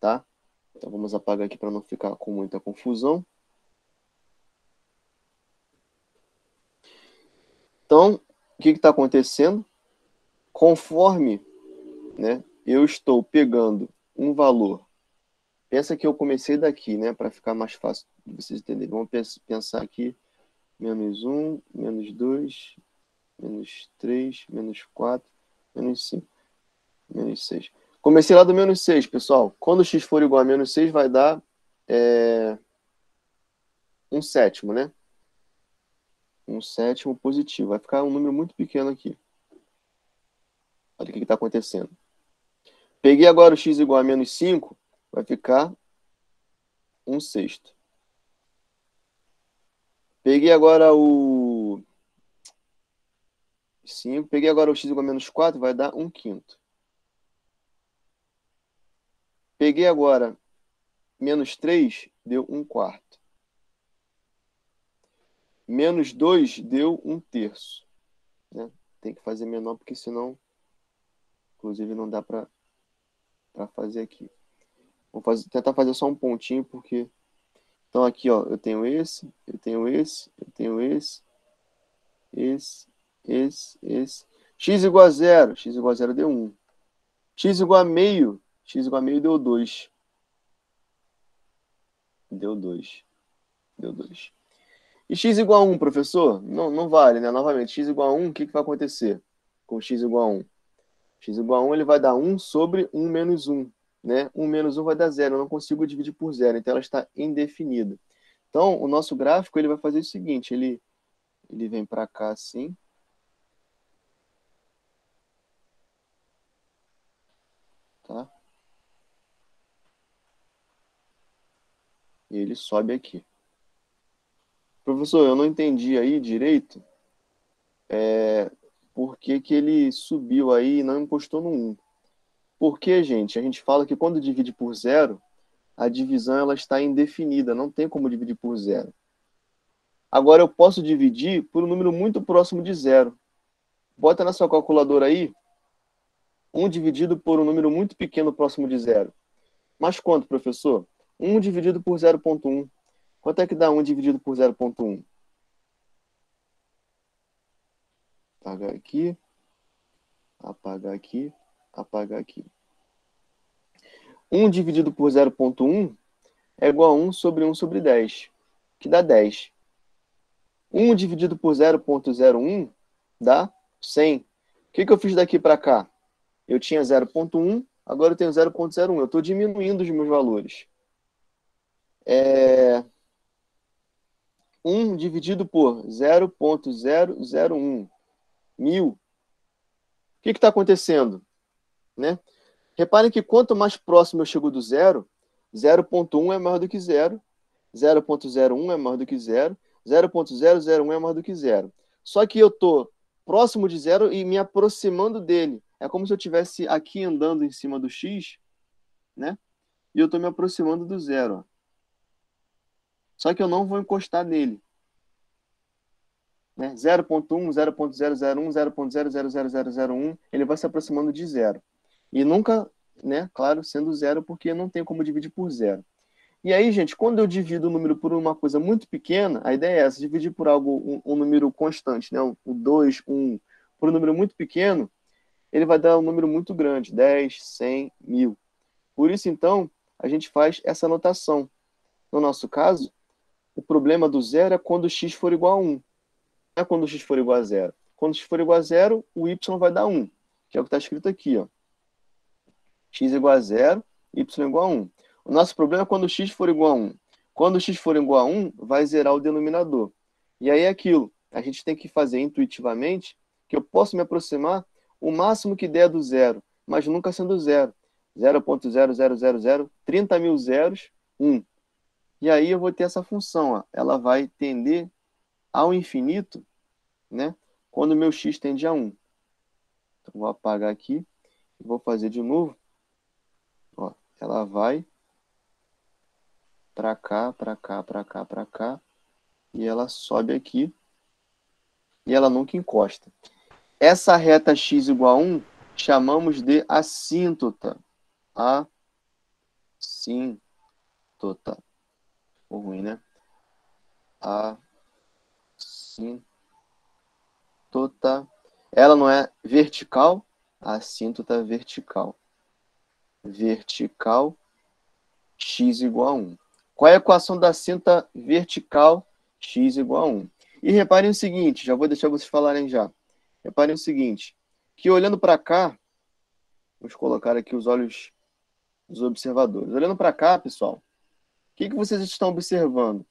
Tá? Então vamos apagar aqui para não ficar com muita confusão. Então, o que está acontecendo? Conforme, né, eu estou pegando um valor. Pensa que eu comecei daqui, né? Para ficar mais fácil de vocês entenderem. Vamos pensar aqui. Menos 1, menos 2, menos 3, menos 4, menos 5, menos 6. Comecei lá do menos 6, pessoal. Quando x for igual a menos 6, vai dar 1 sétimo, né? 1 sétimo positivo. Vai ficar um número muito pequeno aqui. Olha o que está acontecendo. Peguei agora o x igual a menos 5, vai ficar 1 sexto. Peguei agora o 5, peguei agora o x igual a menos 4, vai dar 1 quinto. Peguei agora menos 3, deu 1 quarto. Menos 2 deu 1 terço. Né? Tem que fazer menor, porque senão, inclusive, não dá para fazer aqui. Vou tentar fazer só um pontinho, porque... Então, aqui, ó, eu tenho esse, eu tenho esse, eu tenho esse, esse. X igual a 0. X igual a 0 deu 1. X igual a meio. X igual a meio deu 2. Deu 2. Deu 2. E x igual a 1, professor? Não vale, né? Novamente, x igual a 1, o que vai acontecer com x igual a 1? X igual a 1, ele vai dar 1 sobre 1 menos 1. Né? 1 menos 1 vai dar 0. Eu não consigo dividir por 0, então ela está indefinida. Então, o nosso gráfico ele vai fazer o seguinte, ele vem para cá assim. Tá? E ele sobe aqui. Professor, eu não entendi aí direito por que ele subiu aí e não encostou no 1. Porque, gente, a gente fala que quando divide por 0, a divisão ela está indefinida, não tem como dividir por 0. Agora eu posso dividir por um número muito próximo de 0. Bota na sua calculadora aí, 1 dividido por um número muito pequeno próximo de 0. Mas quanto, professor? 1 dividido por 0,1. Quanto é que dá 1 dividido por 0,1? Apagar aqui, apagar aqui, apagar aqui. 1 dividido por 0,1 é igual a 1 sobre 1 sobre 10, que dá 10. 1 dividido por 0,01 dá 100. O que eu fiz daqui para cá? Eu tinha 0,1, agora eu tenho 0,01. Eu estou diminuindo os meus valores. 1 dividido por 0,001. 1000. O que está acontecendo? Né? Reparem que quanto mais próximo eu chego do 0, 0,1 é maior do que 0, 0,01 é maior do que 0, 0,001 é maior do que 0. Só que eu estou próximo de 0 e me aproximando dele. É como se eu estivesse aqui andando em cima do x, né? E eu estou me aproximando do 0. Ó. Só que eu não vou encostar nele. Né? 0,1, 0,001, 0,00001, ele vai se aproximando de 0. E nunca, né, claro, sendo 0, porque não tem como dividir por 0. E aí, gente, quando eu divido o número por uma coisa muito pequena, a ideia é essa, dividir por algo, um número constante, né? O 2, 1, por um número muito pequeno, ele vai dar um número muito grande, 10, 100, 1000. Por isso, então, a gente faz essa anotação. No nosso caso, o problema do zero é quando x for igual a 1. Não é quando x for igual a zero. Quando x for igual a zero, o y vai dar 1, que é o que está escrito aqui, ó. X igual a zero, y igual a 1. O nosso problema é quando x for igual a 1. Quando x for igual a 1, vai zerar o denominador. E aí é aquilo. A gente tem que fazer intuitivamente que eu posso me aproximar o máximo que der do zero, mas nunca sendo zero. 0.0000, 30 mil zeros, 1. E aí eu vou ter essa função, ó. Ela vai tender ao infinito, né? Quando o meu x tende a 1. Então, vou apagar aqui e vou fazer de novo. Ó, ela vai para cá, para cá, para cá, para cá. E ela sobe aqui. E ela nunca encosta. Essa reta x igual a 1, chamamos de assíntota. Assíntota. Ficou ruim, né? Assíntota. Ela não é vertical. Assíntota vertical. Vertical, x igual a 1. Qual é a equação da assíntota vertical? X igual a 1. E reparem o seguinte, já vou deixar vocês falarem já. Reparem o seguinte, que olhando para cá, vamos colocar aqui os olhos dos observadores. Olhando para cá, pessoal, o que vocês estão observando?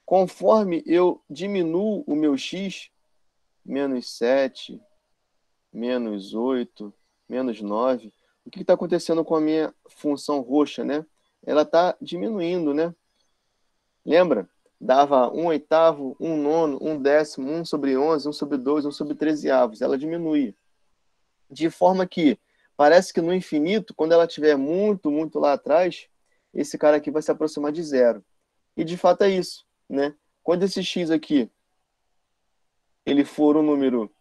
Conforme eu diminuo o meu x, menos 7, menos 8, menos 9, o que está acontecendo com a minha função roxa, né? Ela está diminuindo, né? Lembra? Dava 1/8, 1/9, 1/10, 1 sobre 11, 1 sobre 2, 1 sobre 13avos. Ela diminui. De forma que parece que no infinito, quando ela estiver muito, muito lá atrás, esse cara aqui vai se aproximar de zero. E de fato é isso, né? Quando esse x aqui ele for um número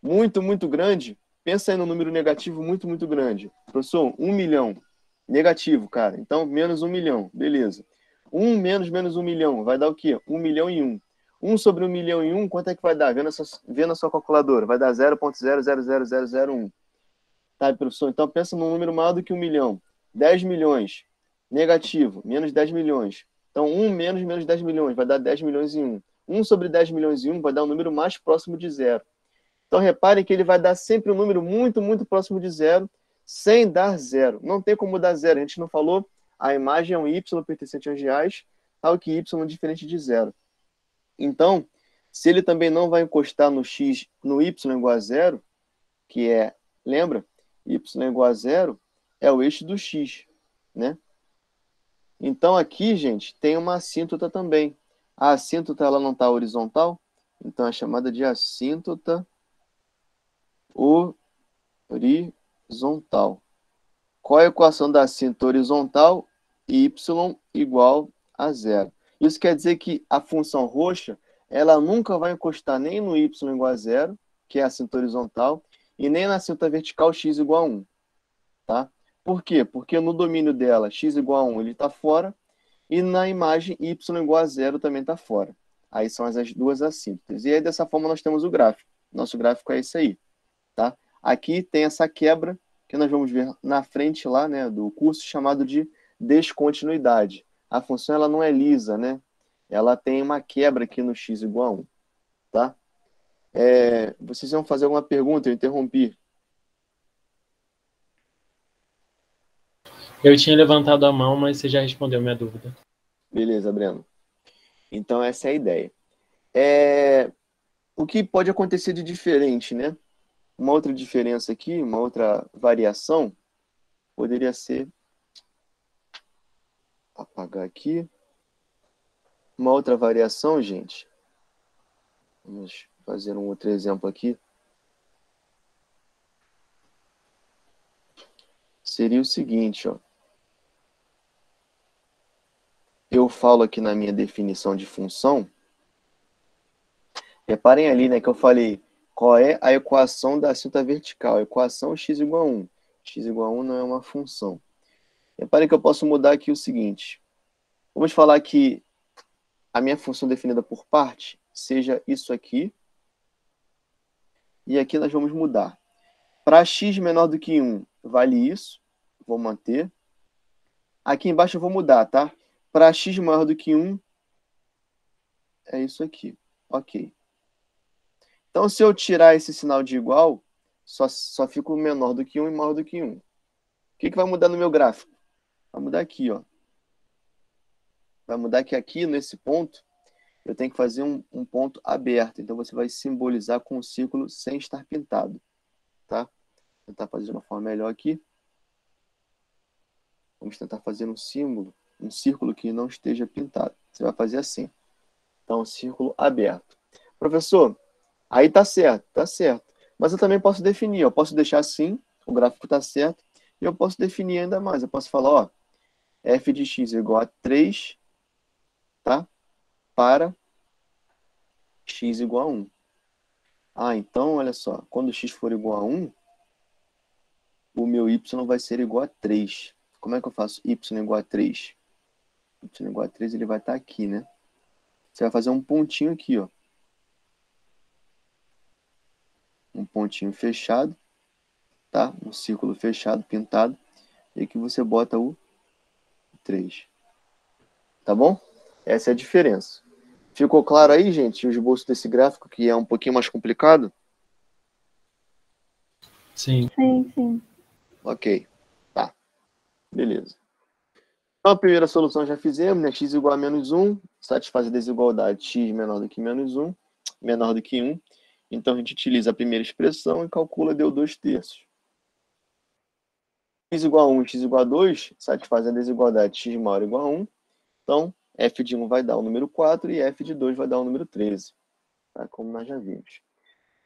muito, muito grande, pensa aí no número negativo muito, muito grande. Professor, 1 milhão. Negativo, cara. Então, menos 1 milhão. Beleza. 1 menos 1 milhão. Vai dar o quê? 1 milhão e 1. 1 sobre 1 milhão e 1, quanto é que vai dar? Vê na sua calculadora. Vai dar 0,000001. Tá, professor? Então, pensa num número maior do que 1 milhão. 10 milhões. Negativo. Menos 10 milhões. Então, 1 menos 10 milhões. Vai dar 10 milhões e 1. 1 sobre 10 milhões e 1 vai dar um número mais próximo de zero. Então, reparem que ele vai dar sempre um número muito, muito próximo de zero, sem dar zero. Não tem como dar zero. A gente não falou, a imagem é um y pertencente aos reais, tal que y é diferente de zero. Então, se ele também não vai encostar no x, no y igual a zero, que é, lembra? Y igual a zero é o eixo do x, né? Então, aqui, gente, tem uma assíntota também. A assíntota, ela não está horizontal, então é chamada de assíntota horizontal. Qual é a equação da assíntota horizontal? Y igual a zero. Isso quer dizer que a função roxa, ela nunca vai encostar nem no y igual a zero, que é a assíntota horizontal, e nem na assíntota vertical x igual a 1. Tá? Por quê? Porque no domínio dela, x igual a 1, ele está fora, e na imagem y igual a zero também está fora. Aí são as duas assíntotas. E aí, dessa forma, nós temos o gráfico. Nosso gráfico é esse aí. Tá? Aqui tem essa quebra que nós vamos ver na frente lá, né, do curso, chamado de descontinuidade. A função ela não é lisa, né? Ela tem uma quebra aqui no x igual a 1. Tá? Vocês vão fazer alguma pergunta? Eu interrompi. Eu tinha levantado a mão, mas você já respondeu minha dúvida. Beleza, Breno. Então, essa é a ideia. O que pode acontecer de diferente, né? Uma outra diferença aqui, uma outra variação, poderia ser... Apagar aqui. Uma outra variação, gente. Vamos fazer um outro exemplo aqui. Seria o seguinte, ó. Eu falo aqui na minha definição de função. Reparem ali, né, que eu falei qual é a equação da assíntota vertical. A equação x igual a 1. X igual a 1 não é uma função. Reparem que eu posso mudar aqui o seguinte. Vamos falar que a minha função definida por parte seja isso aqui. E aqui nós vamos mudar. Para x menor do que 1, vale isso. Vou manter. Aqui embaixo eu vou mudar, tá? Para x maior do que 1, é isso aqui. Ok. Então, se eu tirar esse sinal de igual, só fica o menor do que 1 e maior do que 1. O que vai mudar no meu gráfico? Vai mudar aqui, ó. Vai mudar que aqui, nesse ponto, eu tenho que fazer um ponto aberto. Então, você vai simbolizar com um círculo sem estar pintado. Tá? Vou tentar fazer de uma forma melhor aqui. Vamos tentar fazer um símbolo, um círculo que não esteja pintado. Você vai fazer assim. Então, círculo aberto. Professor, aí tá certo, tá certo. Mas eu também posso definir, eu posso deixar assim, o gráfico tá certo, e eu posso definir ainda mais. Eu posso falar, ó, f de x igual a 3, tá? Para x igual a 1. Ah, então, olha só, quando x for igual a 1, o meu y vai ser igual a 3. Como é que eu faço y igual a 3? Y igual a 3, ele vai estar aqui, né? Você vai fazer um pontinho aqui, ó. Um pontinho fechado, tá? Um círculo fechado, pintado. E aqui você bota o 3. Tá bom? Essa é a diferença. Ficou claro aí, gente, o esboço desse gráfico, que é um pouquinho mais complicado? Sim. Sim, sim. Ok. Tá. Beleza. Então, a primeira solução já fizemos, né? X igual a menos 1, satisfaz a desigualdade x menor do que menos 1, menor do que 1. Então, a gente utiliza a primeira expressão e calcula deu 2/3. X igual a 1 e x igual a 2 satisfaz a desigualdade x maior ou igual a 1. Então, f de 1 vai dar o número 4 e f de 2 vai dar o número 13. Tá? Como nós já vimos.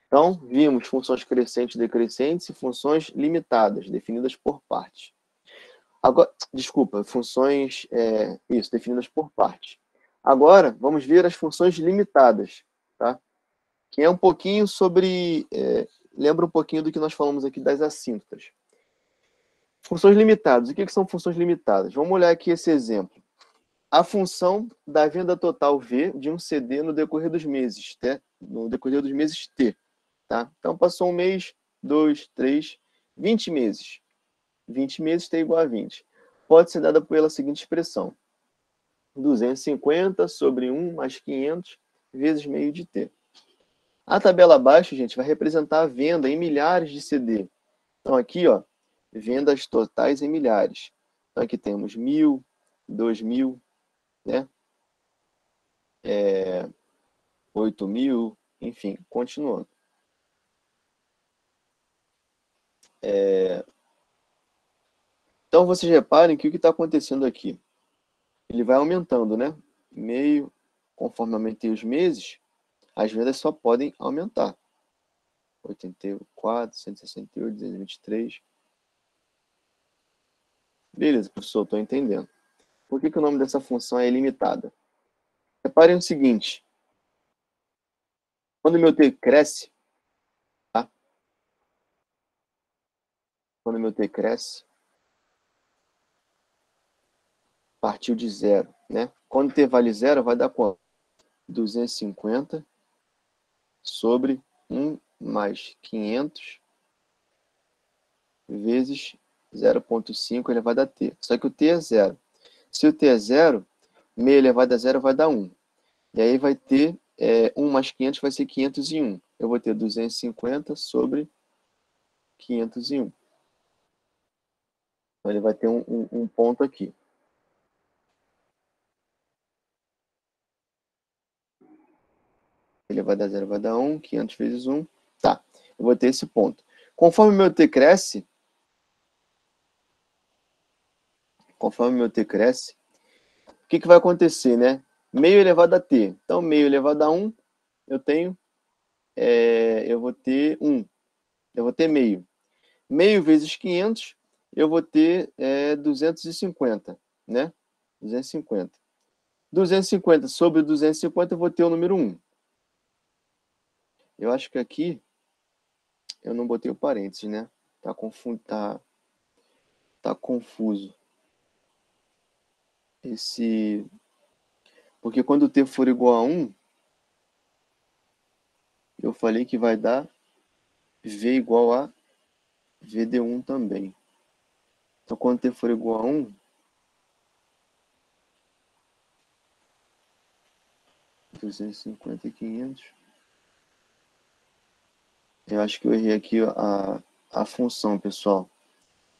Então, vimos funções crescentes e decrescentes e funções limitadas, definidas por partes. Agora, desculpa, funções, definidas por partes. Agora, vamos ver as funções limitadas, tá? Que é um pouquinho sobre, lembra um pouquinho do que nós falamos aqui das assíntotas. Funções limitadas. O que são funções limitadas? Vamos olhar aqui esse exemplo. A função da venda total V de um CD no decorrer dos meses, no decorrer dos meses T. Tá? Então, passou um mês, 2, 3, 20 meses. 20 meses T igual a 20. Pode ser dada pela seguinte expressão. 250 sobre 1 mais 500 vezes meio de T. A tabela abaixo, gente, vai representar a venda em milhares de CD. Então, aqui, ó, vendas totais em milhares. Então, aqui temos 1.000, 2.000, né? 8.000, enfim, continuando. Então, vocês reparem que o que está acontecendo aqui? Ele vai aumentando, né? Meio, conforme aumentei os meses, as vendas só podem aumentar. 84, 168, 223. Beleza, professor, estou entendendo. Por que o nome dessa função é ilimitada? Reparem o seguinte. Quando o meu T cresce, tá? Quando o meu T cresce, partiu de zero, né? Quando T vale zero, vai dar quanto? 250 sobre 1 mais 500 vezes 0,5 elevado a T. Só que o T é zero. Se o T é zero, meio elevado a zero vai dar 1. E aí vai ter 1 mais 500 vai ser 501. Eu vou ter 250 sobre 501. Então ele vai ter um ponto aqui. Ele vai dar 0, vai dar 1, 500 vezes 1. Tá, eu vou ter esse ponto. Conforme o meu T cresce, o que vai acontecer, né? Meio elevado a T. Então, meio elevado a 1, eu vou ter 1. Eu vou ter meio. Meio vezes 500, eu vou ter 250, né? 250. 250 sobre 250, eu vou ter o número 1. Eu acho que aqui eu não botei o parênteses, né? Tá confuso. Porque quando t for igual a 1, eu falei que vai dar v igual a vd1 também. Então, quando t for igual a 1, 250 e 500. Eu acho que eu errei aqui a função, pessoal.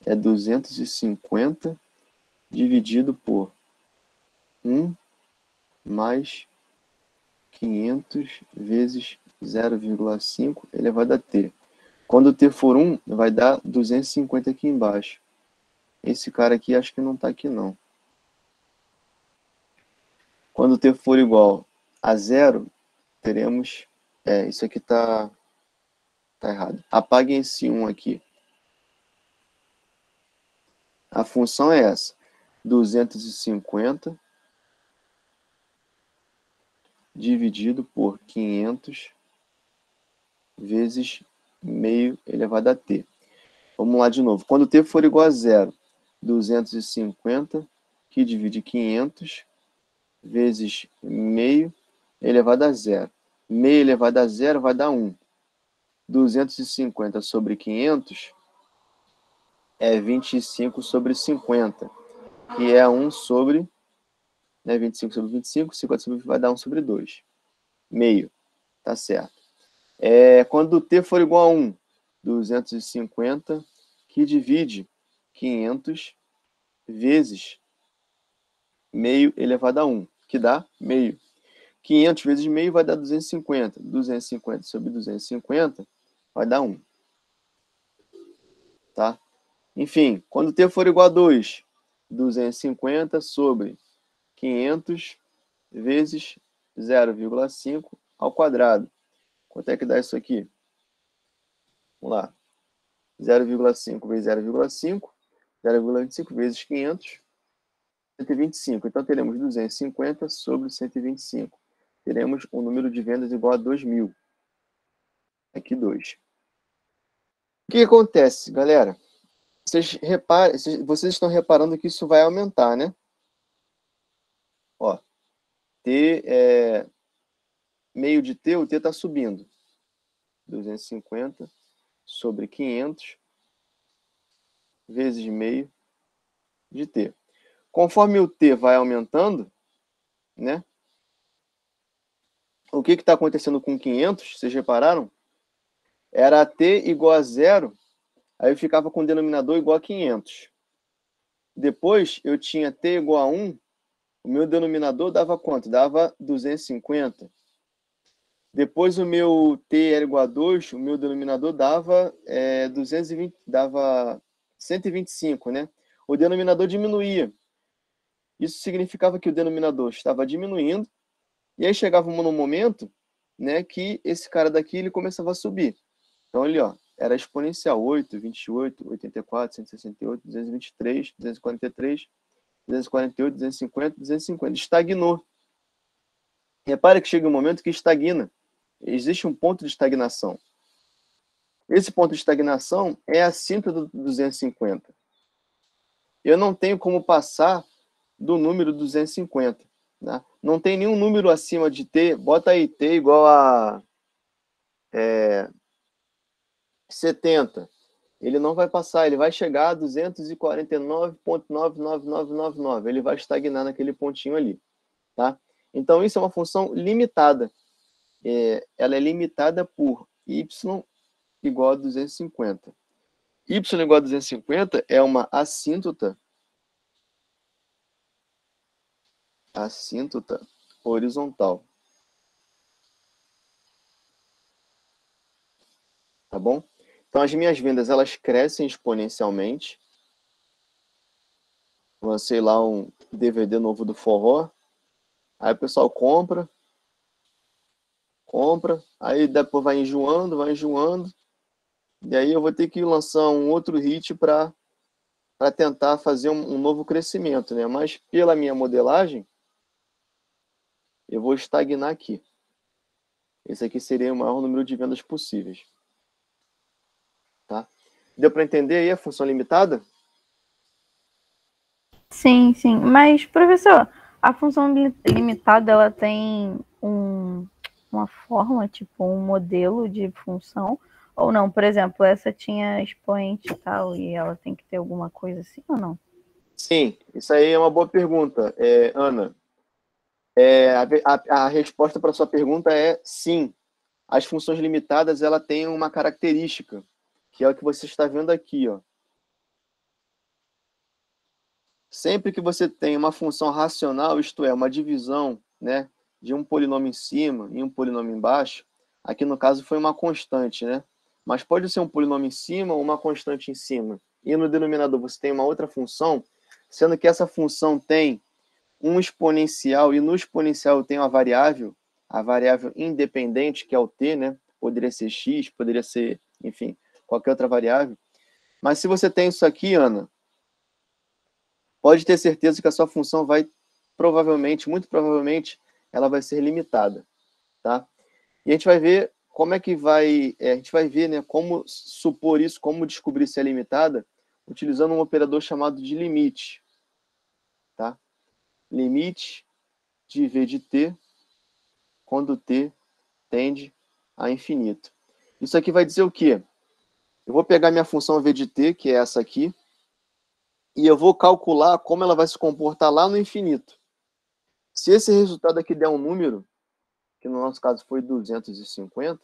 É 250 dividido por 1 mais 500 vezes 0,5 elevado a t. Quando t for 1, vai dar 250 aqui embaixo. Esse cara aqui acho que não está aqui não. Quando t for igual a 0, teremos... isso aqui está errado. Apaguem esse 1 aqui. A função é essa. 250 dividido por 500 vezes meio elevado a t. Vamos lá de novo. Quando t for igual a 0, 250 que divide 500 vezes meio elevado a 0. Meio elevado a 0 vai dar 1. 250 sobre 500 é 25 sobre 50, que é 1 sobre... 25 sobre 25, 50 sobre 20 vai dar 1 sobre 2. Meio. Tá certo. Quando t for igual a 1, 250 que divide 500 vezes meio elevado a 1, que dá meio. 500 vezes meio vai dar 250. 250 sobre 250 vai dar 1. Tá? Enfim, quando t for igual a 2, 250 sobre 500 vezes 0,5 ao quadrado. Quanto é que dá isso aqui? Vamos lá. 0,5 vezes 0,5. 0,25 vezes 500. 125. Então, teremos 250 sobre 125. Teremos um número de vendas igual a 2.000. Aqui, 2. O que acontece, galera? Vocês estão reparando que isso vai aumentar, né? Ó, meio de t, o t está subindo. 250 sobre 500 vezes meio de t. Conforme o t vai aumentando, né? O que está acontecendo com 500? Vocês repararam? Era t igual a 0, aí eu ficava com o denominador igual a 500. Depois eu tinha t igual a 1, o meu denominador dava quanto? Dava 250. Depois o meu t era igual a 2, o meu denominador dava 220, dava 125, né? O denominador diminuía. Isso significava que o denominador estava diminuindo, e aí chegava um momento, né, que esse cara daqui ele começava a subir. Então ele, ó, era exponencial: 8, 28, 84, 168, 223, 243, 248, 250, 250. Estagnou. Repare que chega um momento que estagna. Existe um ponto de estagnação. Esse ponto de estagnação é acima do 250. Eu não tenho como passar do número 250. Né? Não tem nenhum número acima de t. Bota aí t igual a 70. Ele não vai passar, ele vai chegar a 249,99999. Ele vai estagnar naquele pontinho ali. Tá? Então, isso é uma função limitada. Ela é limitada por y igual a 250. Y igual a 250 é uma assíntota horizontal. Tá bom? Então, as minhas vendas, elas crescem exponencialmente. Lancei lá um DVD novo do Forró. Aí o pessoal compra, aí depois vai enjoando, e aí eu vou ter que lançar um outro hit para tentar fazer um novo crescimento, né? Mas pela minha modelagem, eu vou estagnar aqui. Esse aqui seria o maior número de vendas possíveis. Tá? Deu para entender aí a função limitada? Sim, sim. Mas, professor, a função limitada, ela tem uma forma, tipo um modelo de função? Ou não? Por exemplo, essa tinha expoente e tal, e ela tem que ter alguma coisa assim ou não? Sim, isso aí é uma boa pergunta, Ana. A resposta para sua pergunta é sim. As funções limitadas, ela tem uma característica, que é o que você está vendo aqui, ó. Sempre que você tem uma função racional, isto é, uma divisão, né, de um polinômio em cima e um polinômio embaixo, aqui no caso foi uma constante, né? Mas pode ser um polinômio em cima ou uma constante em cima. E no denominador você tem uma outra função, sendo que essa função tem um exponencial e no exponencial tem uma variável, a variável independente, que é o t, né? Poderia ser x, poderia ser, enfim, qualquer outra variável. Mas se você tem isso aqui, Ana, pode ter certeza que a sua função vai provavelmente, muito provavelmente, ela vai ser limitada, tá? E a gente vai ver como é que vai, a gente vai ver, né, como supor isso, como descobrir se é limitada, utilizando um operador chamado de limite, tá? Limite de v de t quando t tende a infinito. Isso aqui vai dizer o quê? Eu vou pegar minha função v de t, que é essa aqui, e eu vou calcular como ela vai se comportar lá no infinito. Se esse resultado aqui der um número, que no nosso caso foi 250,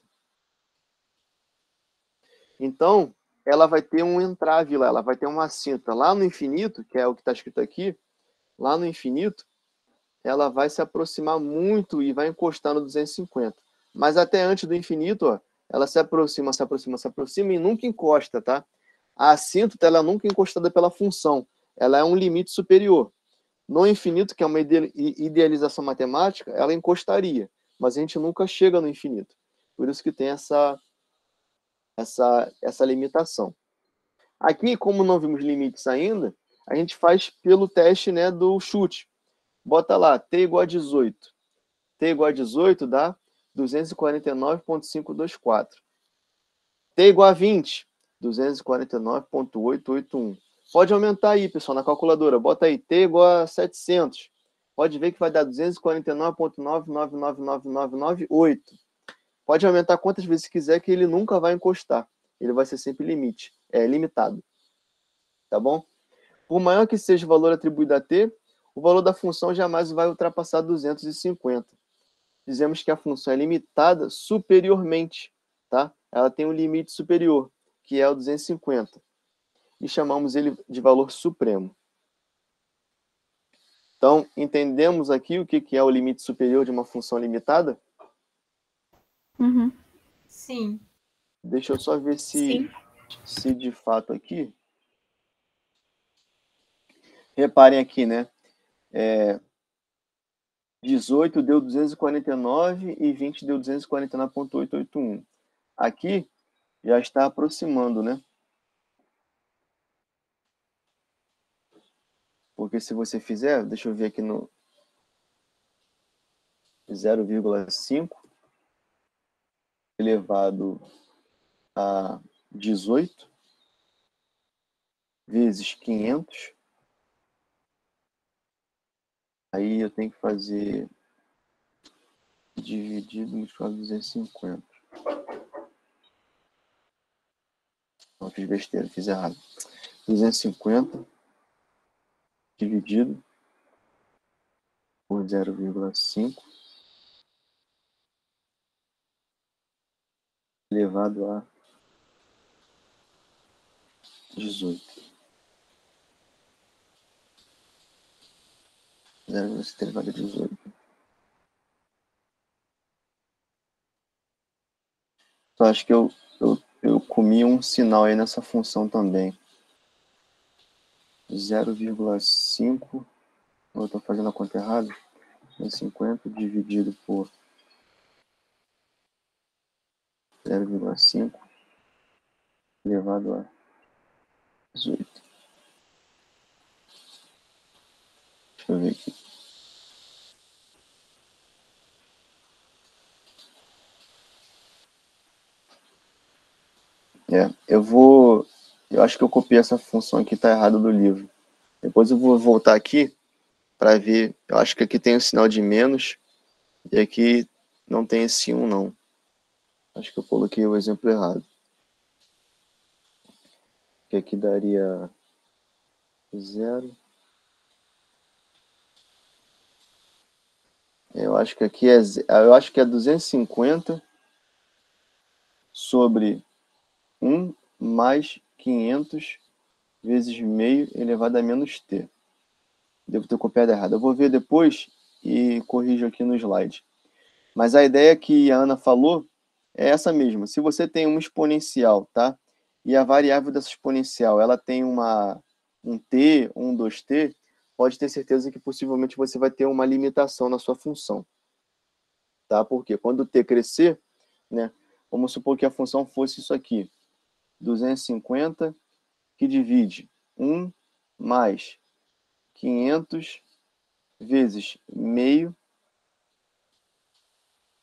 então ela vai ter um entrave lá, ela vai ter uma cinta lá no infinito, que é o que está escrito aqui, lá no infinito, ela vai se aproximar muito e vai encostar no 250. Mas até antes do infinito, ó, ela se aproxima, se aproxima, se aproxima e nunca encosta, tá? A assíntota, ela nunca é encostada pela função. Ela é um limite superior. No infinito, que é uma idealização matemática, ela encostaria. Mas a gente nunca chega no infinito. Por isso que tem essa limitação. Aqui, como não vimos limites ainda, a gente faz pelo teste, né, do chute. Bota lá, t igual a 18. T igual a 18 dá 249,524. T igual a 20, 249,881. Pode aumentar aí, pessoal, na calculadora. Bota aí, t igual a 700. Pode ver que vai dar 249,9999998. Pode aumentar quantas vezes quiser, que ele nunca vai encostar. Ele vai ser sempre limitado. Tá bom? Por maior que seja o valor atribuído a t, o valor da função jamais vai ultrapassar 250. Dizemos que a função é limitada superiormente, tá? Ela tem um limite superior, que é o 250. E chamamos ele de valor supremo. Então, entendemos aqui o que é o limite superior de uma função limitada? Uhum. Sim. Deixa eu só ver se de fato aqui... Reparem aqui, né? 18 deu 249 e 20 deu 249,881. Aqui já está aproximando, né? Porque se você fizer, deixa eu ver aqui no 0,5 elevado a 18 vezes 500, aí eu tenho que fazer dividido multiplicado por 250. Não, fiz besteira, fiz errado. 250 dividido por 0,5 elevado a 18. 0,5 elevado a 18. Só acho que eu comi um sinal aí nessa função também. 0,5, eu estou fazendo a conta errada, 50 dividido por 0,5 elevado a 18. Deixa eu ver aqui. Eu acho que eu copiei essa função aqui, tá errada do livro. Depois eu vou voltar aqui para ver. Eu acho que aqui tem o sinal de menos e aqui não tem esse 1, não. Acho que eu coloquei o exemplo errado. Que aqui daria 0. Eu acho que aqui é 250 sobre 1 mais 500 vezes meio elevado a menos t. Devo ter copiado errado. Eu vou ver depois e corrijo aqui no slide. Mas a ideia que a Ana falou é essa mesma. Se você tem uma exponencial, tá? E a variável dessa exponencial, ela tem um t, um 2t, pode ter certeza que possivelmente você vai ter uma limitação na sua função. Tá? Porque quando o t crescer, né? Vamos supor que a função fosse isso aqui. 250 que divide 1 mais 500 vezes meio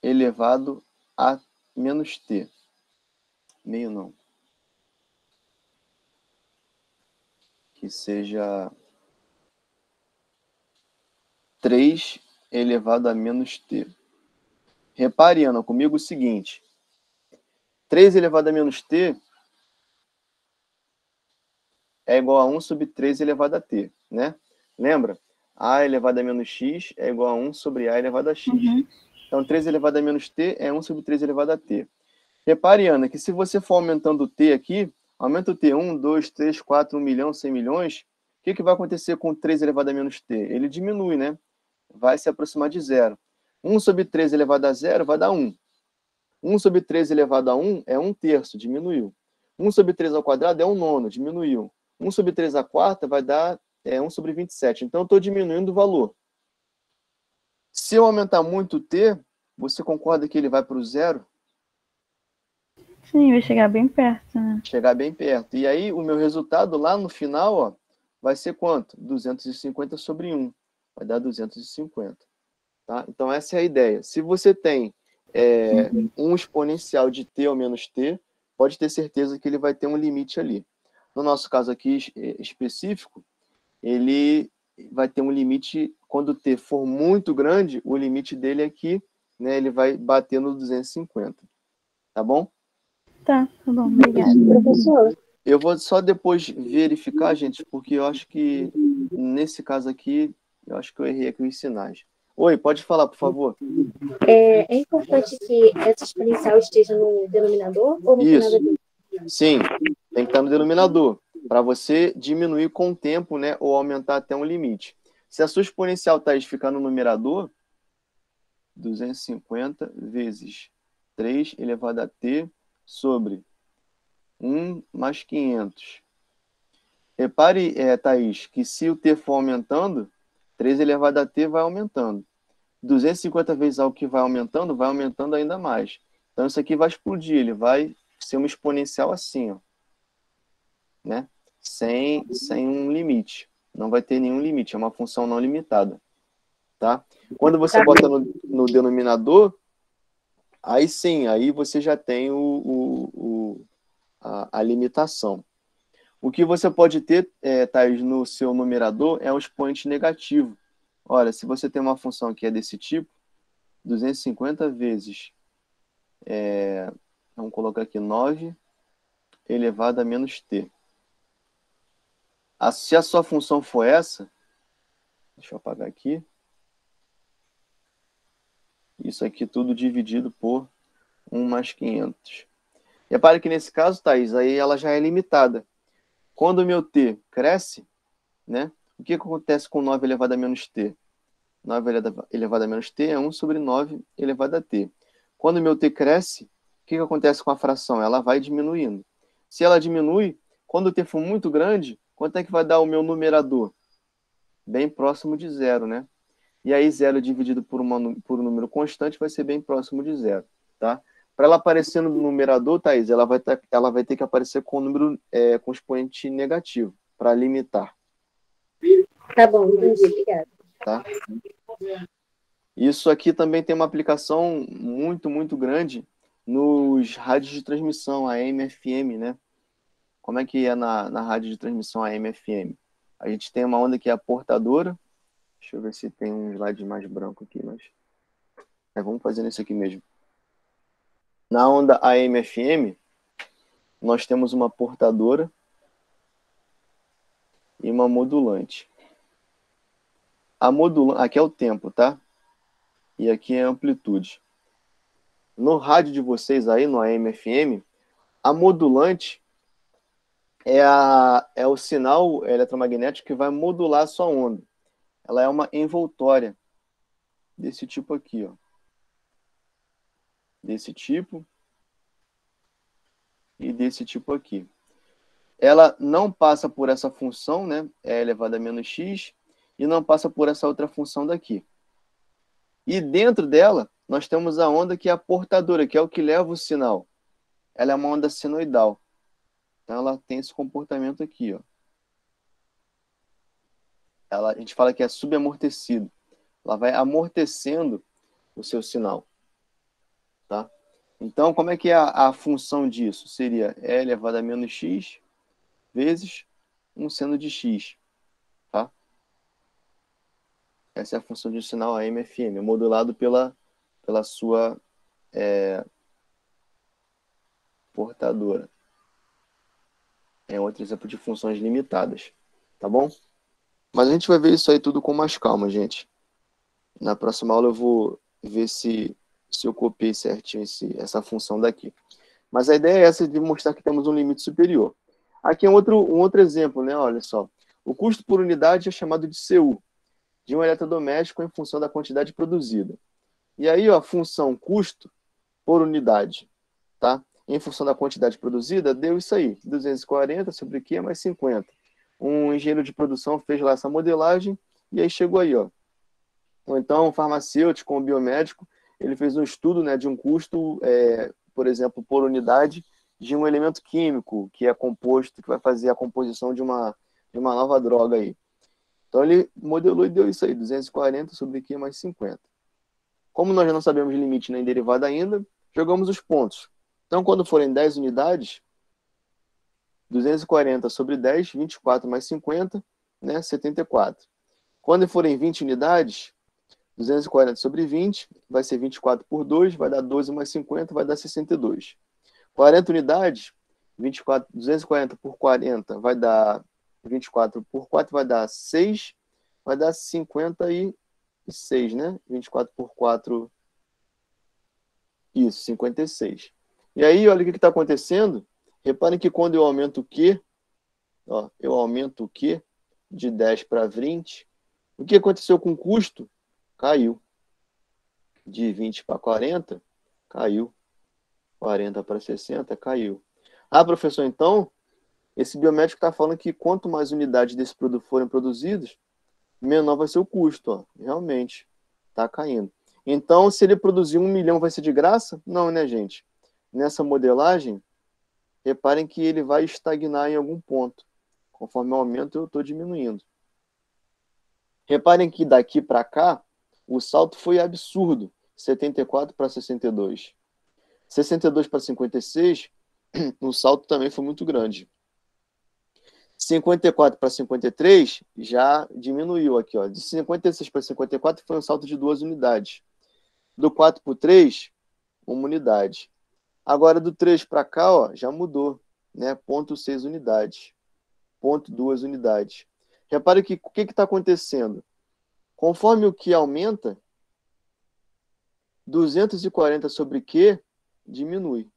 elevado a menos t. Meio não. Que seja 3 elevado a menos t. Repare, Ana, comigo o seguinte. 3 elevado a menos t é igual a 1 sobre 3 elevado a t, né? Lembra? A elevado a menos x é igual a 1 sobre a elevado a x. Então, 3 elevado a menos t é 1 sobre 3 elevado a t. Repare, Ana, que se você for aumentando o t aqui, aumenta o t 1, 2, 3, 4, 1 milhão, 100 milhões, o que vai acontecer com 3 elevado a menos t? Ele diminui, né? Vai se aproximar de zero. 1 sobre 3 elevado a zero vai dar 1. 1 sobre 3 elevado a 1 é 1/3, diminuiu. 1 sobre 3 ao quadrado é 1/9, diminuiu. 1 sobre 3 à quarta vai dar 1 sobre 27. Então, eu estou diminuindo o valor. Se eu aumentar muito o t, você concorda que ele vai para o zero? Sim, vai chegar bem perto, né? Chegar bem perto. E aí, o meu resultado lá no final, ó, vai ser quanto? 250 sobre 1. Vai dar 250. Tá? Então, essa é a ideia. Se você tem um exponencial de t ou menos t, pode ter certeza que ele vai ter um limite ali. No nosso caso aqui específico, ele vai ter um limite, quando o t for muito grande, o limite dele é que, né, ele vai bater no 250. Tá bom? Tá bom, obrigada. Professor, Eu vou só depois verificar, gente, porque eu acho que, nesse caso aqui, eu acho que eu errei aqui os sinais. Oi, pode falar, por favor. é importante que essa exponencial esteja no denominador ou no final da Isso. Sim, tem que estar no denominador, para você diminuir com o tempo, né, ou aumentar até um limite. Se a sua exponencial, Thaís, ficar no numerador, 250 vezes 3 elevado a t sobre 1 mais 500. Repare, Thaís, que se o t for aumentando, 3 elevado a t vai aumentando. 250 vezes algo que vai aumentando ainda mais. Então, isso aqui vai explodir, ele vai ser uma exponencial assim, ó, né? Sem um limite. Não vai ter nenhum limite, é uma função não limitada. Tá? Quando você bota no denominador, aí sim, aí você já tem a limitação. O que você pode ter, Thaís, no seu numerador é um expoente negativo. Olha, se você tem uma função que é desse tipo, 250 vezes, vamos colocar aqui 9 elevado a menos t. Se a sua função for essa, deixa eu apagar aqui, isso aqui tudo dividido por 1 mais 500. Repare que nesse caso, Thaís, aí ela já é limitada. Quando o meu t cresce, né, o que acontece com 9 elevado a menos t? 9 elevado a menos t é 1 sobre 9 elevado a t. Quando o meu t cresce, o que acontece com a fração? Ela vai diminuindo. Se ela diminui, quando o t for muito grande, quanto é que vai dar o meu numerador? Bem próximo de zero, né? E aí 0 dividido por um número constante vai ser bem próximo de zero, tá? Para ela aparecer no numerador, Thaís, ela vai ter que aparecer com o número com expoente negativo, para limitar. Tá bom, entendi, obrigada. Tá? Isso aqui também tem uma aplicação muito, muito grande nos rádios de transmissão, AM/FM, né? Como é que é na rádio de transmissão AM/FM? A gente tem uma onda que é a portadora. Deixa eu ver se tem um slide mais branco aqui, mas... vamos fazer isso aqui mesmo. Na onda AM/FM, nós temos uma portadora e uma modulante. A modulante, aqui é o tempo, tá? E aqui é a amplitude. No rádio de vocês aí, no AM/FM, a modulante é o sinal eletromagnético que vai modular a sua onda. Ela é uma envoltória desse tipo aqui, ó. Desse tipo e desse tipo aqui. Ela não passa por essa função, né? É elevado a menos x, e não passa por essa outra função daqui. E dentro dela, nós temos a onda que é a portadora, que é o que leva o sinal. Ela é uma onda senoidal. Então, ela tem esse comportamento aqui, ó. A gente fala que é subamortecido. Ela vai amortecendo o seu sinal. Tá? Então, como é que é a função disso? Seria E elevado a menos x vezes um seno de x. Tá? Essa é a função de um sinal AM/FM, modulado pela sua portadora. É outro exemplo de funções limitadas. Tá bom? Mas a gente vai ver isso aí tudo com mais calma, gente. Na próxima aula eu vou ver se eu copiei certinho essa função daqui. Mas a ideia é essa de mostrar que temos um limite superior. Aqui é um outro exemplo, né? Olha só. O custo por unidade é chamado de CU, de um eletrodoméstico em função da quantidade produzida. E aí, ó, a função custo por unidade, tá? Em função da quantidade produzida, deu isso aí. 240 sobre Q mais 50. Um engenheiro de produção fez lá essa modelagem e aí chegou aí, ó. Ou então, um farmacêutico ou um biomédico, ele fez um estudo, né, de um custo, por exemplo, por unidade de um elemento químico que é composto, que vai fazer a composição de uma nova droga aí. Então, ele modelou e deu isso aí, 240 sobre Q mais 50. Como nós não sabemos limite nem derivada ainda, jogamos os pontos. Então, quando forem 10 unidades, 240 sobre 10, 24 mais 50, né, 74. Quando forem 20 unidades, 240 sobre 20, vai ser 24 por 2, vai dar 12 mais 50, vai dar 62. 40 unidades, 240 por 40, vai dar 24 por 4, vai dar 6, vai dar 56, né? 24 por 4, isso, 56. E aí, olha o que está acontecendo. Reparem que quando eu aumento o Q, ó, eu aumento o Q de 10 para 20, o que aconteceu com o custo? Caiu. De 20 para 40, caiu. 40 para 60, caiu. Ah, professor, então, esse biomédico está falando que quanto mais unidades desse produto forem produzidas, menor vai ser o custo. Ó. Realmente, está caindo. Então, se ele produzir 1 milhão, vai ser de graça? Não, né, gente? Nessa modelagem, reparem que ele vai estagnar em algum ponto. Conforme eu aumento, eu estou diminuindo. Reparem que daqui para cá, o salto foi absurdo. 74 para 62. 62 para 56, o salto também foi muito grande. 54 para 53 já diminuiu aqui, ó. De 56 para 54 foi um salto de 2 unidades. Do 4 para o 3, 1 unidade. Agora do 3 para cá, ó, já mudou, né? 0,6 unidades. 0,2 unidades. Repare que o que está acontecendo? Conforme o Q aumenta, 240 sobre Q diminui.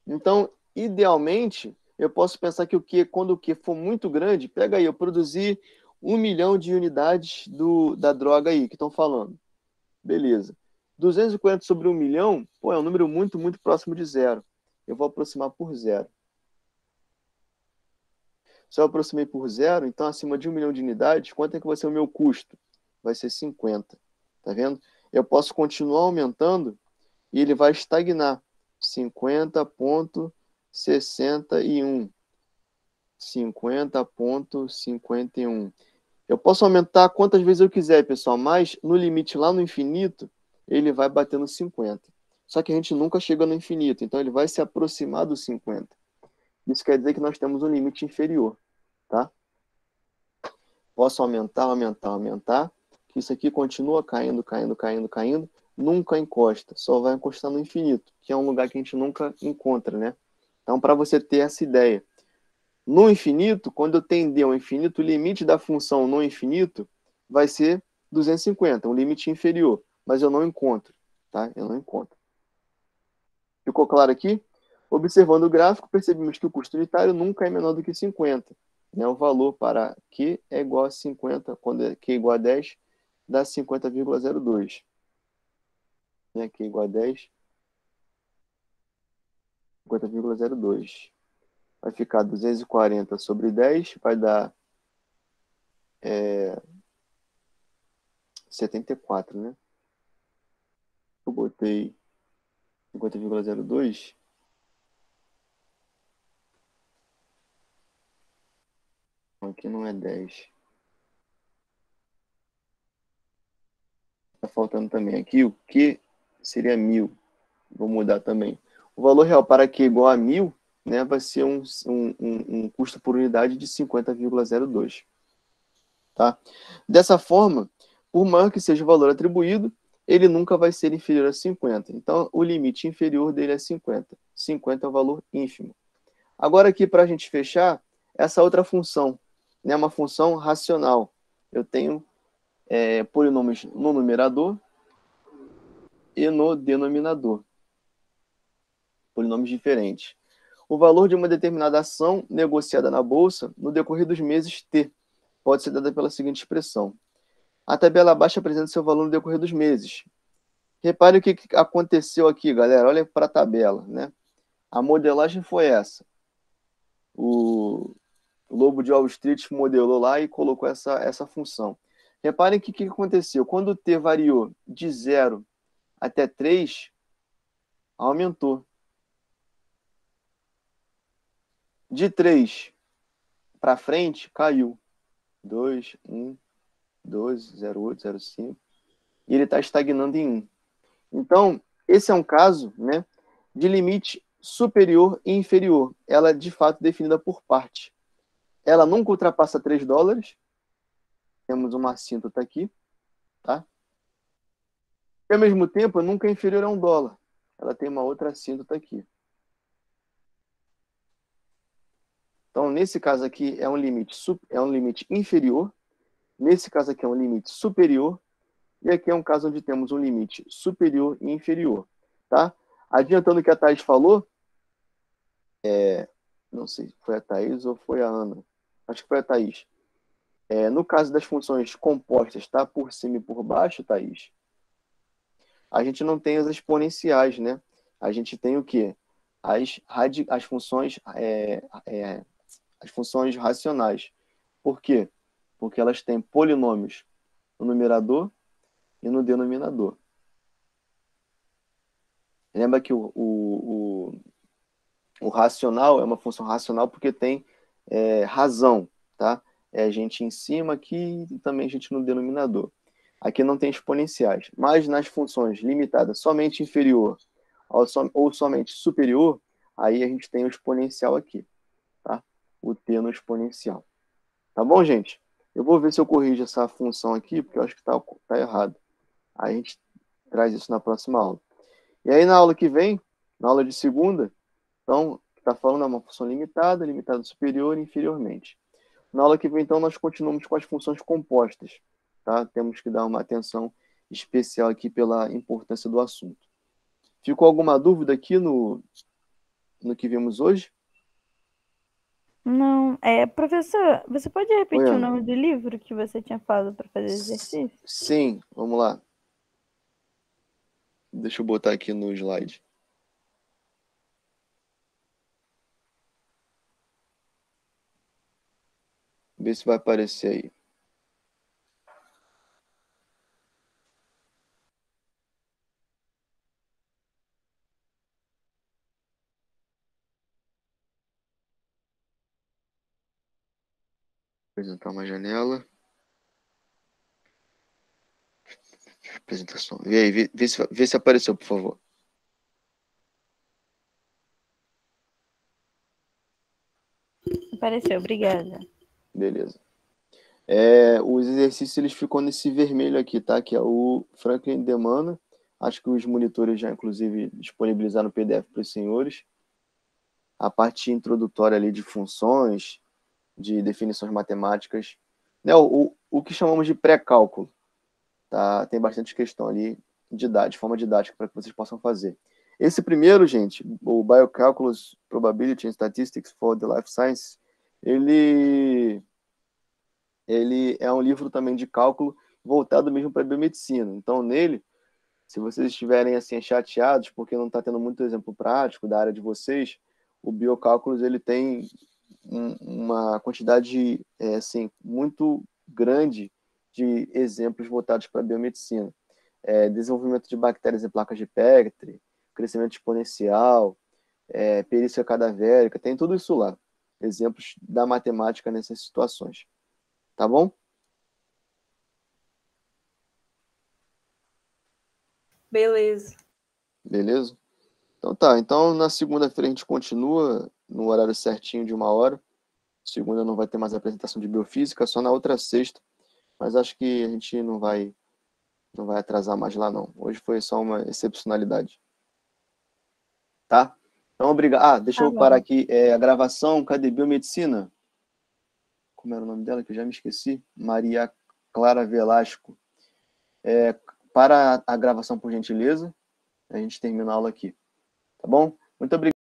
Então, idealmente, eu posso pensar que quando o Q for muito grande, pega aí, eu produzi 1 milhão de unidades da droga aí que estão falando. Beleza. 240 sobre 1 milhão, pô, é um número muito, muito próximo de zero. Eu vou aproximar por zero. Se eu aproximei por zero, então acima de 1 milhão de unidades, quanto é que vai ser o meu custo? Vai ser 50. Tá vendo? Eu posso continuar aumentando e ele vai estagnar. 50,61. 50,51. Eu posso aumentar quantas vezes eu quiser, pessoal, mas no limite lá no infinito, ele vai bater no 50. Só que a gente nunca chega no infinito, então ele vai se aproximar do 50. Isso quer dizer que nós temos um limite inferior, tá? posso aumentar, que isso aqui continua caindo, nunca encosta, só vai encostar no infinito, que é um lugar que a gente nunca encontra, né? Então, para você ter essa ideia, no infinito, quando eu tender ao infinito, o limite da função no infinito vai ser 250, um limite inferior, mas eu não encontro, tá? Eu não encontro. Ficou claro aqui? Observando o gráfico, percebemos que o custo unitário nunca é menor do que 50. Né? O valor para Q é igual a 50, quando Q é igual a 10, dá 50,02. Né? Q é igual a 10, 50,02. Vai ficar 240 sobre 10, vai dar 74, né? Eu botei 50,02. Aqui não é 10. Tá faltando também aqui o Q seria 1000. Vou mudar também. O valor real para Q igual a 1000, né, vai ser um custo por unidade de 50,02. Tá? Dessa forma, por maior que seja o valor atribuído, ele nunca vai ser inferior a 50. Então, o limite inferior dele é 50. 50 é o valor ínfimo. Agora aqui, para a gente fechar, essa outra função, né, uma função racional. Eu tenho polinômios no numerador e no denominador. Polinômios diferentes. O valor de uma determinada ação negociada na bolsa no decorrer dos meses T pode ser dada pela seguinte expressão. A tabela abaixo apresenta seu valor no decorrer dos meses. Repare o que aconteceu aqui, galera. Olha para a tabela, né? A modelagem foi essa. O Lobo de Wall Street modelou lá e colocou essa função. Reparem o que aconteceu. Quando o T variou de 0 até 3, aumentou. De 3 para frente, caiu. 2, 1, 12, 0,8, 0,5. E ele está estagnando em 1. Então, esse é um caso, né, de limite superior e inferior. Ela é, de fato, definida por parte. Ela nunca ultrapassa $3. Temos uma assíntota aqui. Tá? E, ao mesmo tempo, nunca é inferior a $1. Ela tem uma outra assíntota aqui. Então, nesse caso aqui, é um limite inferior. Nesse caso aqui, é um limite superior. E aqui é um caso onde temos um limite superior e inferior. Tá? Adiantando o que a Thaís falou, não sei se foi a Thaís ou foi a Ana. Acho que foi a Thaís. No caso das funções compostas, tá? Por cima e por baixo, Thaís, a gente não tem as exponenciais, né? A gente tem o quê? As funções racionais. Por quê? Porque elas têm polinômios no numerador e no denominador. Lembra que o racional é uma função racional porque tem razão, tá? É a gente em cima aqui e também a gente no denominador. Aqui não tem exponenciais, mas nas funções limitadas somente inferior ou somente superior, aí a gente tem o exponencial aqui, tá? O t no exponencial. Tá bom, gente? Eu vou ver se eu corrijo essa função aqui, porque eu acho que tá errado. Aí a gente traz isso na próxima aula. E aí na aula que vem, na aula de segunda, então, está falando uma função limitada, limitada superior e inferiormente. Na aula que vem, então, nós continuamos com as funções compostas. Tá? Temos que dar uma atenção especial aqui pela importância do assunto. Ficou alguma dúvida aqui no que vimos hoje? Não. Professor, você pode repetir Oi, o Ana. nome do livro que você tinha falado para fazer exercício? Sim, vamos lá. Deixa eu botar aqui no slide. Ver se vai aparecer aí. Apresentar uma janela. Apresentação. Vê aí, vê se apareceu, por favor. Apareceu, obrigada. Beleza. Os exercícios eles ficam nesse vermelho aqui, tá? Que é o Franklin demanda. Acho que os monitores já, inclusive, disponibilizaram o PDF para os senhores. A parte introdutória ali de funções, de definições matemáticas. Né? O que chamamos de pré-cálculo. Tá? Tem bastante questão ali de forma didática para que vocês possam fazer. Esse primeiro, gente, o Biocalculus Probability and Statistics for the Life Sciences, ele é um livro também de cálculo voltado mesmo para a biomedicina. Então, nele, se vocês estiverem assim chateados porque não está tendo muito exemplo prático da área de vocês, o Biocálculos ele tem uma quantidade assim muito grande de exemplos voltados para a biomedicina. Desenvolvimento de bactérias em placas de Petri, crescimento exponencial, perícia cadavérica, tem tudo isso lá. Exemplos da matemática nessas situações. Tá bom? Beleza. Beleza? Então tá. Então na segunda-feira a gente continua no horário certinho de 1h. Segunda não vai ter mais apresentação de biofísica, só na outra sexta. Mas acho que a gente não vai atrasar mais lá não. Hoje foi só uma excepcionalidade. Tá? Então obrigado. Deixa eu parar aqui a gravação. Cadê biomedicina? Como era o nome dela que eu já me esqueci? Maria Clara Velasco. Para a gravação, por gentileza. A gente termina a aula aqui. Tá bom? Muito obrigado.